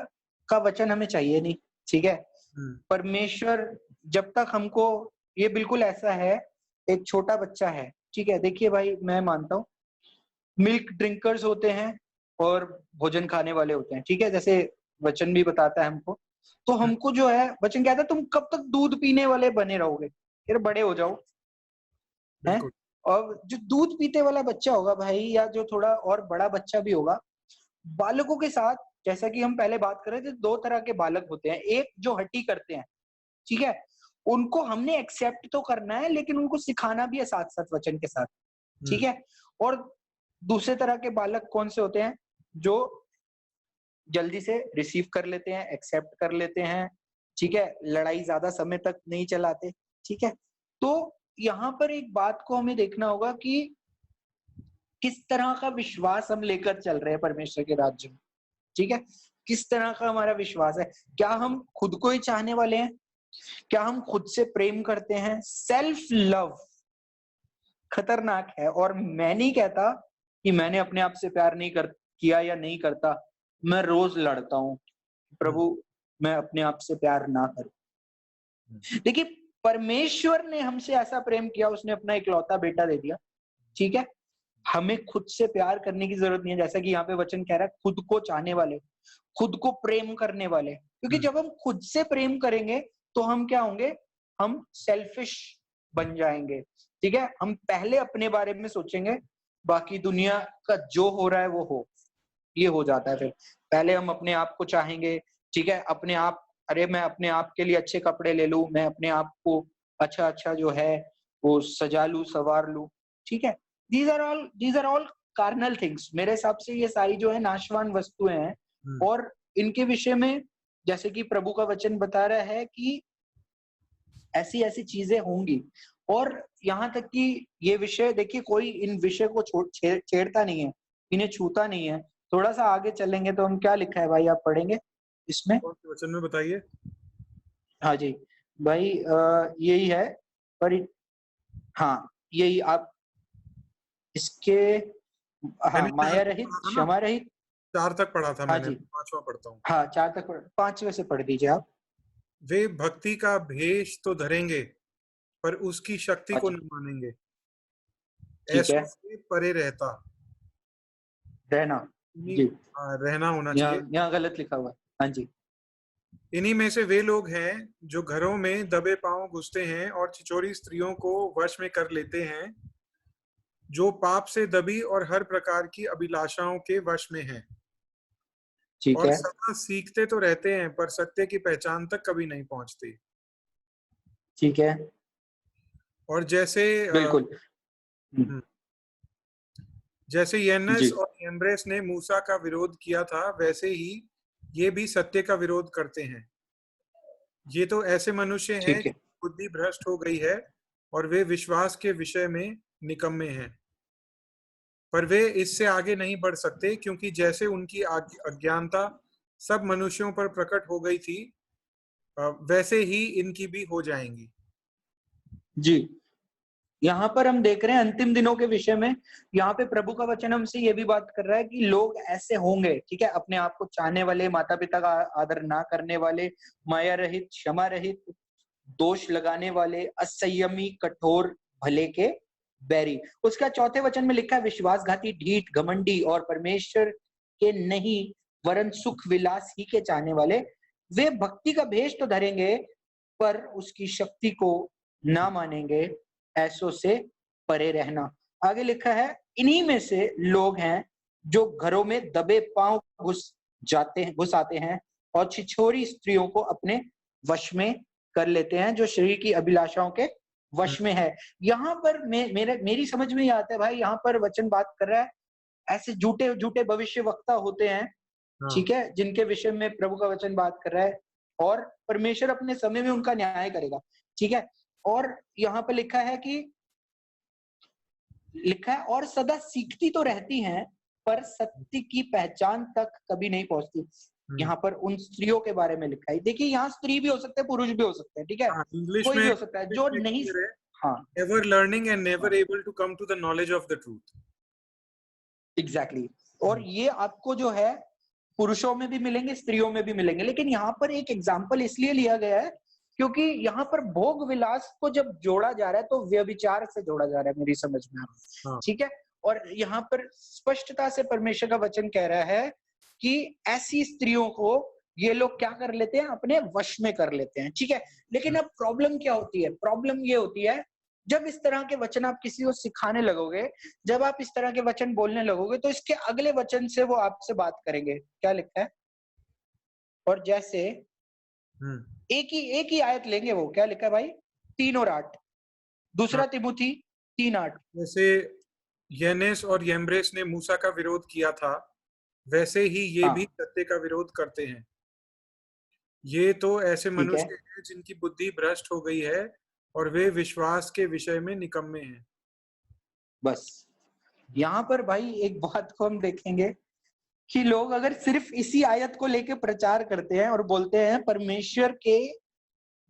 का वचन हमें चाहिए नहीं। ठीक है, हम्म परमेश्वर जब तक हमको, ये बिल्कुल ऐसा है, एक छोटा बच्चा है, ठीक है, देखिए भाई मैं मानता हूँ मिल्क ड्रिंकर्स होते हैं और भोजन खाने वाले होते हैं, ठीक है, जैसे वचन भी बताता है हमको। तो हमको जो है वचन कहता है तुम कब तक दूध पीने वाले बने रहोगे, फिर बड़े हो जाओ, हैं। बिल्कुल। और जो दूध पीते वाला बच्चा होगा भाई, या जो थोड़ा और बड़ा बच्चा भी होगा, बालकों के साथ, जैसा कि हम पहले बात कर रहे थे, दो तरह के बालक होते हैं। एक जो हट्टी करते हैं, ठीक है, उनको हमने एक्सेप्ट तो करना है लेकिन उनको सिखाना भी है साथ साथ वचन के साथ, ठीक है। और दूसरे तरह के बालक कौन से होते हैं, जो जल्दी से रिसीव कर लेते हैं, एक्सेप्ट कर लेते हैं, ठीक है, लड़ाई ज्यादा समय तक नहीं चलाते, ठीक है। तो यहाँ पर एक बात को हमें देखना होगा कि किस तरह का विश्वास हम लेकर चल रहे हैं परमेश्वर के राज्य में, ठीक है। किस तरह का हमारा विश्वास है, क्या हम खुद को ही चाहने वाले हैं, क्या हम खुद से प्रेम करते हैं। सेल्फ लव खतरनाक है, और मैं नहीं कहता कि मैंने अपने आप से प्यार नहीं कर किया या नहीं करता, मैं रोज लड़ता हूं प्रभु मैं अपने आप से प्यार ना करूं। देखिए, परमेश्वर ने हमसे ऐसा प्रेम किया, उसने अपना इकलौता बेटा दे दिया, ठीक है। हमें खुद से प्यार करने की जरूरत नहीं है, जैसा कि यहाँ पे वचन कह रहा है, खुद को चाहने वाले, खुद को प्रेम करने वाले, क्योंकि जब हम खुद से प्रेम करेंगे तो हम क्या होंगे, हम सेल्फिश बन जाएंगे, ठीक है। हम पहले अपने बारे में सोचेंगे, बाकी दुनिया का जो हो रहा है वो हो, ये हो जाता है। फिर पहले हम अपने आप को चाहेंगे, ठीक है, अपने आप, अरे मैं अपने आप के लिए अच्छे कपड़े ले लूं, मैं अपने आप को अच्छा अच्छा जो है वो सजा लूं, सवार लूं, ठीक है। These are all carnal things. मेरे हिसाब से ये सारी जो है नाशवान वस्तुएं हैं, और इनके विषय में जैसे कि प्रभु का वचन बता रहा है कि ऐसी ऐसी चीजें होंगी। और यहाँ तक कि ये विषय, देखिए कोई इन विषय को छेड़ता नहीं है, इन्हें छूता नहीं है। थोड़ा सा आगे चलेंगे तो हम, क्या लिखा है भाई, आप पढ़ेंगे इसमें। कौन से वचन में बताइए। हाँ जी भाई, यही है, पर हाँ यही आप इसके, हाँ, मैंने माया जहाँ तक रहित, पढ़ा था ना, क्षमा रहित। 4 तक पढ़ा था हाँ मैंने, जी, 5वां पढ़ता हूँ। हाँ 4 तक 5वें से पढ़ दीजिए आप। वे भक्ति का भेष तो धरेंगे, पर उसकी शक्ति को अच्छा, न मानेंगे, ठीक ऐसों है, से परे रहता। रहना। इन्हीं जी, रहना होना चाहिए। यहाँ गलत लिखा हुआ है। हाँ जी, इन्हीं में से वे लोग हैं जो घरों में दबे पांव घुसते हैं और छिछोरी स्त्रियों को वश में कर लेते हैं, जो पाप से दबी और हर प्रकार की अभिलाषाओं के वश में हैं, ठीक और है, सदा सीखते तो रहते हैं पर सत्य की पहचान तक कभी नहीं पहुंचते। ठीक है, और जैसे बिल्कुल। हम्म, हम्म, जैसे यन्नस जी, और यम्ब्रेस ने मूसा का विरोध किया था, वैसे ही ये भी सत्य का विरोध करते हैं। ये तो ऐसे मनुष्य हैं ठीक है, जिनकी बुद्धि भ्रष्ट हो गई है और वे विश्वास के विषय में निकम्मे हैं, पर वे इससे आगे नहीं बढ़ सकते, क्योंकि जैसे उनकी अज्ञानता सब मनुष्यों पर प्रकट हो गई थी, वैसे ही इनकी भी हो जाएंगी। जी। यहाँ पर हम देख रहे हैं अंतिम दिनों के विषय में, यहाँ पे प्रभु का वचन हमसे ये भी बात कर रहा है कि लोग ऐसे होंगे, ठीक है, अपने आप को चाहने वाले, माता पिता का आदर ना करने वाले, माया रहित, क्षमा रहित, दोष लगाने वाले, असंयमी, कठोर, भले के बैरी। उसका चौथे वचन में लिखा है विश्वासघाती, ढीठ, घमंडी और परमेश्वर के नहीं वरन सुख विलास ही के चाहने वाले, वे भक्ति का भेष तो धरेंगे पर उसकी शक्ति को ना मानेंगे, ऐसों से परे रहना। आगे लिखा है इन्हीं में से लोग हैं जो घरों में दबे पांव घुस आते हैं और छिछोरी स्त्रियों को अपने वश में कर लेते हैं, जो शरीर की अभिलाषाओं के वश में है। यहाँ पर मेरी समझ में ये आता है भाई, यहाँ पर वचन बात कर रहा है ऐसे झूठे झूठे भविष्य वक्ता होते हैं, हाँ, ठीक है, जिनके विषय में प्रभु का वचन बात कर रहा है, और परमेश्वर अपने समय में उनका न्याय करेगा, ठीक है। और यहाँ पे लिखा है और सदा सीखती तो रहती हैं पर सत्य की पहचान तक कभी नहीं पहुंचती। यहाँ पर उन स्त्रियों के बारे में लिखा है, देखिए यहाँ स्त्री भी हो सकते हैं, पुरुष भी हो सकते हैं, ठीक है, हाँ, इंग्लिश कोई में भी हो सकता है जो नहीं। क्लियर है, हाँ, एवर लर्निंग एंड नेवर हाँ, able to come to the knowledge of the truth. Exactly. और ये आपको जो है पुरुषों में भी मिलेंगे, स्त्रियों में भी मिलेंगे, लेकिन यहाँ पर एक एग्जाम्पल इसलिए लिया गया है क्योंकि यहाँ पर भोग विलास को जब जोड़ा जा रहा है तो व्यभिचार से जोड़ा जा रहा है, मेरी समझ में, हाँ, ठीक है। और यहाँ पर स्पष्टता से परमेश्वर का वचन कह रहा है कि ऐसी स्त्रियों को ये लोग क्या कर लेते हैं, अपने वश में कर लेते हैं, ठीक है। लेकिन अब प्रॉब्लम क्या होती है, प्रॉब्लम ये होती है जब इस तरह के वचन आप किसी को सिखाने लगोगे, जब आप इस तरह के वचन बोलने लगोगे, तो इसके अगले वचन से वो आपसे बात करेंगे। क्या लिखा है, और जैसे हम्म, एक ही आयत लेंगे, वो क्या लिखा है भाई, 3 और 8, हाँ। दूसरा तिमुथी 3:8। जैसे यन्नेस और यम्ब्रेस ने मूसा का विरोध किया था, वैसे ही ये भी हाँ, सत्य का विरोध करते हैं। ये तो ऐसे ठीक है, मनुष्य हैं जिनकी बुद्धि भ्रष्ट हो गई है और वे विश्वास के विषय में निकम्मे हैं। बस यहाँ पर भाई एक बात को हम देखेंगे कि लोग अगर सिर्फ इसी आयत को लेके प्रचार करते हैं और बोलते हैं परमेश्वर के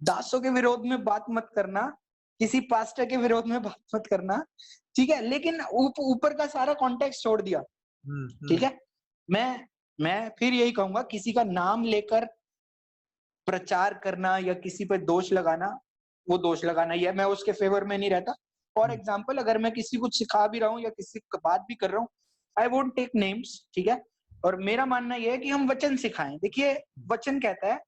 दासों के विरोध में बात मत करना, किसी पास्टर के विरोध में बात मत करना, ठीक है, लेकिन ऊपर का सारा कॉन्टेक्स्ट छोड़ दिया, हम्म, ठीक है। मैं फिर यही कहूंगा, किसी का नाम लेकर प्रचार करना या किसी पर दोष लगाना, वो दोष लगाना ही है, मैं उसके फेवर में नहीं रहता। फॉर हम्म, एग्जाम्पल, अगर मैं किसी को सिखा भी रहा हूँ या किसी का बात भी कर रहा हूँ, आई वोंट टेक नेम्स, ठीक है। और मेरा मानना यह है कि हम वचन सिखाएं। देखिए वचन कहता है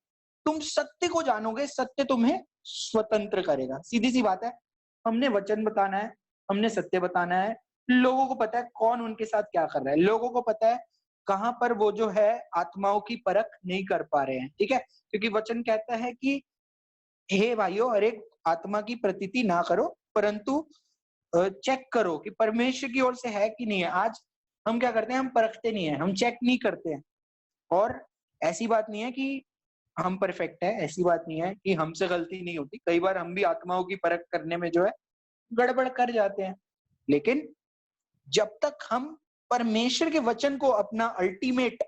तुम सत्य को जानोगे, सत्य तुम्हें स्वतंत्र करेगा, सीधी सी बात है। हमने वचन बताना है, हमने सत्य बताना है, लोगों को पता है कौन उनके साथ क्या कर रहा है, लोगों को पता है कहां पर वो जो है आत्माओं की परख नहीं कर पा रहे हैं, ठीक है। क्योंकि वचन कहता है कि हे भाइयों, हर एक आत्मा की प्रतीति ना करो, परंतु चेक करो कि परमेश्वर की ओर से है कि नहीं है। आज हम क्या करते हैं, हम परखते नहीं है, हम चेक नहीं करते हैं। और ऐसी बात नहीं है कि हम परफेक्ट है, ऐसी बात नहीं है कि हमसे गलती नहीं होती, कई बार हम भी आत्माओं की परख करने में जो है गड़बड़ कर जाते हैं। लेकिन जब तक हम परमेश्वर के वचन को अपना अल्टीमेट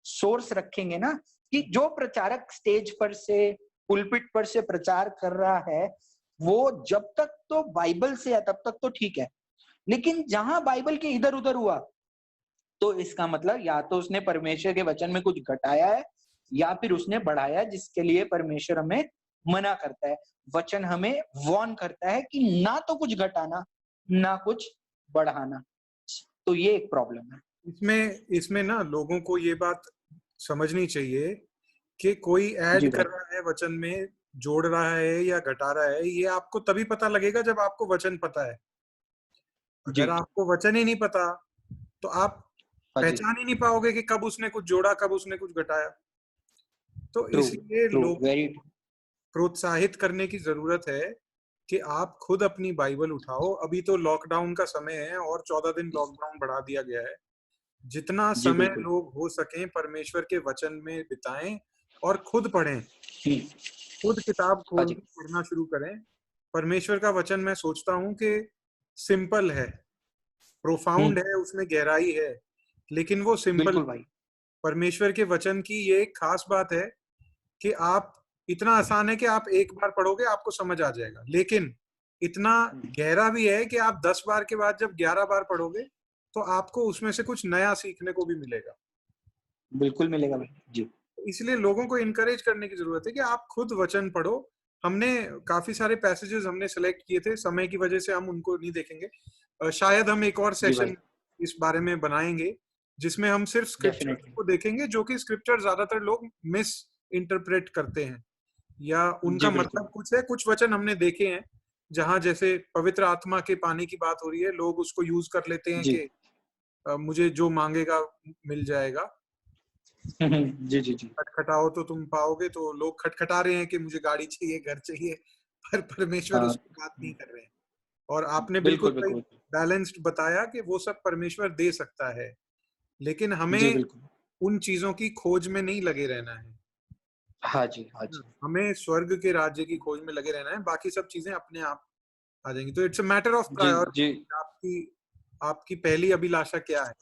सोर्स रखेंगे ना, कि जो प्रचारक स्टेज पर से, पुलपिट पर से प्रचार कर रहा है, वो जब तक तो बाइबल से है तब तक तो ठीक है, लेकिन जहां बाइबल के इधर उधर हुआ, तो इसका मतलब या तो उसने परमेश्वर के वचन में कुछ घटाया है या फिर उसने बढ़ाया, जिसके लिए परमेश्वर हमें मना करता है। वचन हमें वार्न करता है कि ना तो कुछ घटाना ना कुछ बढ़ाना। तो ये एक प्रॉब्लम है इसमें ना लोगों को ये बात समझनी चाहिए कि कोई जी ऐड भाई। कर रहा है वचन में, जोड़ रहा है या घटा रहा है, ये आपको तभी पता लगेगा जब आपको वचन पता है। जी। अगर आपको वचन ही नहीं पता तो आप हाँ जी। पहचान ही नहीं पाओगे कि कब उसने कुछ जोड़ा, कब उसने कुछ घटाया। तो ट्रू। इसलिए ट्रू। लोगों वेरी। को प्रोत्साहित करने की जरूरत है कि आप खुद अपनी बाइबल उठाओ। अभी तो लॉकडाउन का समय है और 14 दिन लॉकडाउन बढ़ा दिया गया है। जितना जी समय बिल्कुल। लोग हो सकें परमेश्वर के वचन में बिताएं और खुद पढ़ें, हम्म, खुद किताब हाँ खोल जी। के पढ़ना शुरू करें। परमेश्वर का वचन मैं सोचता हूँ कि सिंपल है, प्रोफाउंड है, उसमें गहराई है, लेकिन वो सिंपल। बिल्कुल भाई। परमेश्वर के वचन की ये एक खास बात है कि आप, इतना आसान है कि आप एक बार पढ़ोगे आपको समझ आ जाएगा, लेकिन इतना गहरा भी है कि आप 10 बार के बाद जब 11 बार पढ़ोगे तो आपको उसमें से कुछ नया सीखने को भी मिलेगा। बिल्कुल मिलेगा भाई जी। इसलिए लोगों को इनकरेज करने की जरूरत है कि आप खुद वचन पढ़ो। हमने काफी सारे पैसेजेस हमने सेलेक्ट किए थे, समय की वजह से हम उनको नहीं देखेंगे। शायद हम एक और जी भाई। सेशन इस बारे में बनाएंगे जिसमें हम सिर्फ स्क्रिप्चर्स डेफिनेटली। को देखेंगे, जो कि स्क्रिप्चर ज्यादातर लोग मिस इंटरप्रेट करते हैं या जी उनका बिल्कुल। मतलब कुछ है। कुछ वचन हमने देखे हैं जहां जैसे पवित्र आत्मा के पानी की बात हो रही है, लोग उसको यूज कर लेते हैं जी। कि मुझे जो मांगेगा मिल जाएगा, जी जी जी। खटखटाओ तो तुम पाओगे। तो लोग खटखटा रहे हैं कि मुझे गाड़ी चाहिए, घर चाहिए, पर परमेश्वर हाँ। उसकी बात नहीं कर रहे हैं। और आपने बिल्कुल बिल्कुल सही बिल्कुल। बैलेंस्ड बताया कि वो सब परमेश्वर दे सकता है, लेकिन जी हमें बिल्कुल। उन चीजों की खोज में नहीं लगे रहना है। हाँ जी। हाँ जी। हमें स्वर्ग के राज्य की खोज में लगे रहना है, बाकी सब चीजें अपने आप आ जाएंगी। तो इट्स अ मैटर ऑफ जी जी। प्रायोरिटी। आपकी आपकी पहली अभिलाषा क्या है?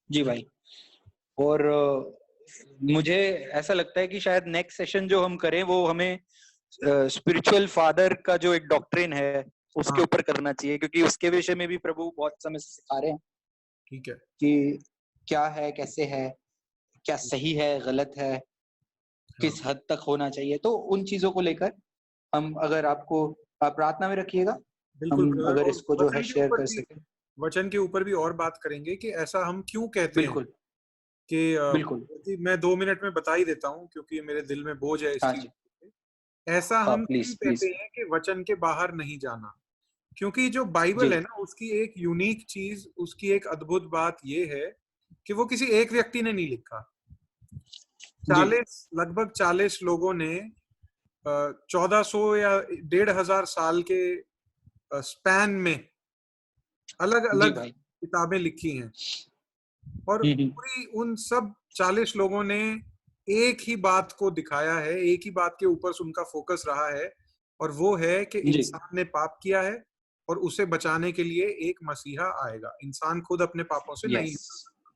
जी भाई। और मुझे ऐसा लगता है कि शायद नेक्स्ट सेशन जो हम करें वो हमें स्पिरिचुअल फादर का जो एक डॉक्ट्रिन है उसके हाँ, ऊपर करना चाहिए, क्योंकि उसके विषय में भी प्रभु बहुत समय से सिखा रहे हैं ठीक है। कि क्या है, कैसे है, क्या सही है, गलत है, हाँ, किस हद तक होना चाहिए। तो उन चीजों को लेकर हम, अगर आपको, आप प्रार्थना में रखिएगा, बिल्कुल हम ब्रदर। अगर और इसको जो है शेयर कर सके। वचन के ऊपर भी और बात करेंगे कि ऐसा हम क्यों कहते हैं बिल्कुल। कि बिल्कुल। मैं 2 मिनट में बता ही देता हूँ क्योंकि मेरे दिल में बोझ है इस हाँ चीज जी। पे। ऐसा हाँ हम क्यों प्लीज कहते प्लीज। हैं कि वचन के बाहर नहीं जाना? क्योंकि जो बाइबल जी है ना, उसकी एक यूनिक चीज, उसकी एक अद्भुत बात ये है कि वो किसी एक व्यक्ति ने नहीं लिखा। जी लगभग 40 लोगों ने 1400 या 1500 साल के स्पैन में अलग जी अलग भाई। किताबें लिखी हैं। और हम्म। पूरी उन सब 40 लोगों ने एक ही बात को दिखाया है, एक ही बात के ऊपर उनका फोकस रहा है, और वो है कि जी इंसान ने पाप किया है और उसे बचाने के लिए एक मसीहा आएगा। इंसान खुद अपने पापों से नहीं यस। निकल सकता।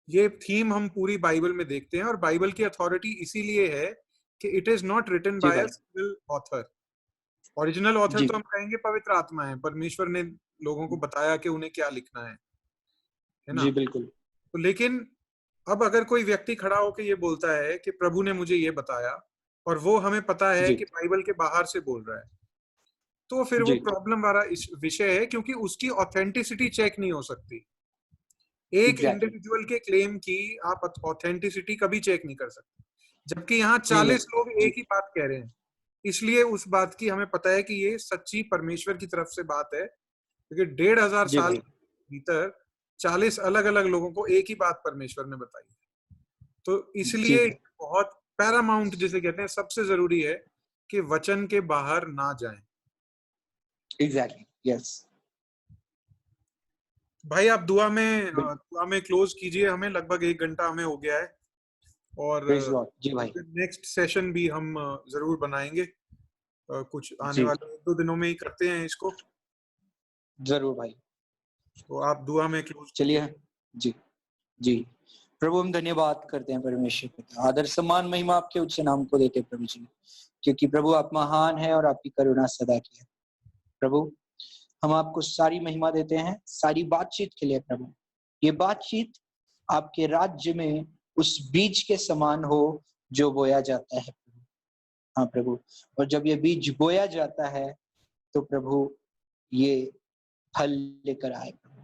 ये थीम हम पूरी बाइबल में देखते हैं, और बाइबल की अथॉरिटी इसीलिए है कि इट इज नॉट रिटन जी बाय अ भाई। Single author. ओरिजिनल ऑथर जी तो हम कहेंगे पवित्र आत्मा है, परमेश्वर ने लोगों को बताया कि उन्हें क्या लिखना है ना। जी बिल्कुल। तो लेकिन अब अगर कोई व्यक्ति खड़ा होकर ये बोलता है कि प्रभु ने मुझे ये बताया, और वो हमें पता है जी कि बाइबल के बाहर से बोल रहा है, तो फिर वो जी प्रॉब्लम वाला विषय है, क्योंकि उसकी ऑथेंटिसिटी चेक नहीं हो सकती। एक एग्जैक्टली। इंडिविजुअल के क्लेम की आप ऑथेंटिसिटी कभी चेक नहीं कर सकते, जबकि यहाँ नहीं कर 40 सकते। लोग जी एक ही बात कह रहे हैं। इसलिए उस बात की हमें पता है कि ये सच्ची परमेश्वर की तरफ से बात है, क्योंकि 1500 जी साल भाई। के भीतर 40 अलग अलग लोगों को एक ही बात परमेश्वर ने बताई है। तो जी इसलिए बहुत पैरामाउंट जिसे कहते हैं, सबसे जरूरी है कि वचन के बाहर ना जाएं। एग्जैक्टली। यस। भाई आप बिल्कुल। दुआ में क्लोज कीजिए हमें। लगभग 1 घंटा हमें हो गया है, और प्रेज लॉर्ड। जी भाई। नेक्स्ट सेशन भी हम जरूर बनाएंगे। कुछ आने जी वाले 1-2 दिनों में ही करते हैं इसको। जरूर भाई। तो आप दुआ में क्लोज कीजिए। चलिए। जी जी। प्रभु हम धन्यवाद करते हैं परमेश्वर पिता, आदर सम्मान महिमा आपके उच्च नाम को देते हैं प्रभु जी, क्योंकि प्रभु आप महान है और आपकी करुणा सदा की है। प्रभु हम आपको सारी महिमा देते हैं सारी बातचीत के लिए प्रभु। ये बातचीत आपके राज्य में उस बीज के समान हो जो बोया जाता है प्रभु। हाँ प्रभु, और जब ये बीज बोया जाता है तो प्रभु ये फल लेकर आए प्रभु।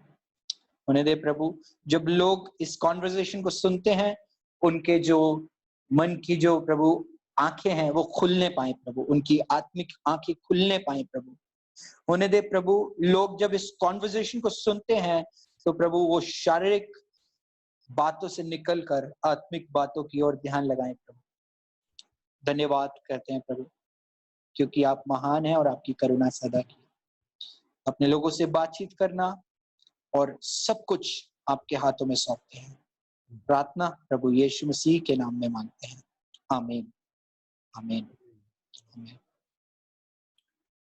होने दे प्रभु, जब लोग इस कॉन्वर्सेशन को सुनते हैं उनके जो मन की जो प्रभु आंखें हैं वो खुलने पाए प्रभु, उनकी आत्मिक आंखें खुलने पाए प्रभु। होने दे प्रभु, लोग जब इस कॉन्वर्सेशन को सुनते हैं तो प्रभु वो शारीरिक बातों से निकलकर आत्मिक बातों की ओर ध्यान लगाएं प्रभु। धन्यवाद करते हैं प्रभु, क्योंकि आप महान हैं और आपकी करुणा सदा की। अपने लोगों से बातचीत करना और सब कुछ आपके हाथों में सौंपते हैं। प्रार्थना प्रभु यीशु मसीह के नाम में मांगते हैं, आमीन, आमीन, आमीन।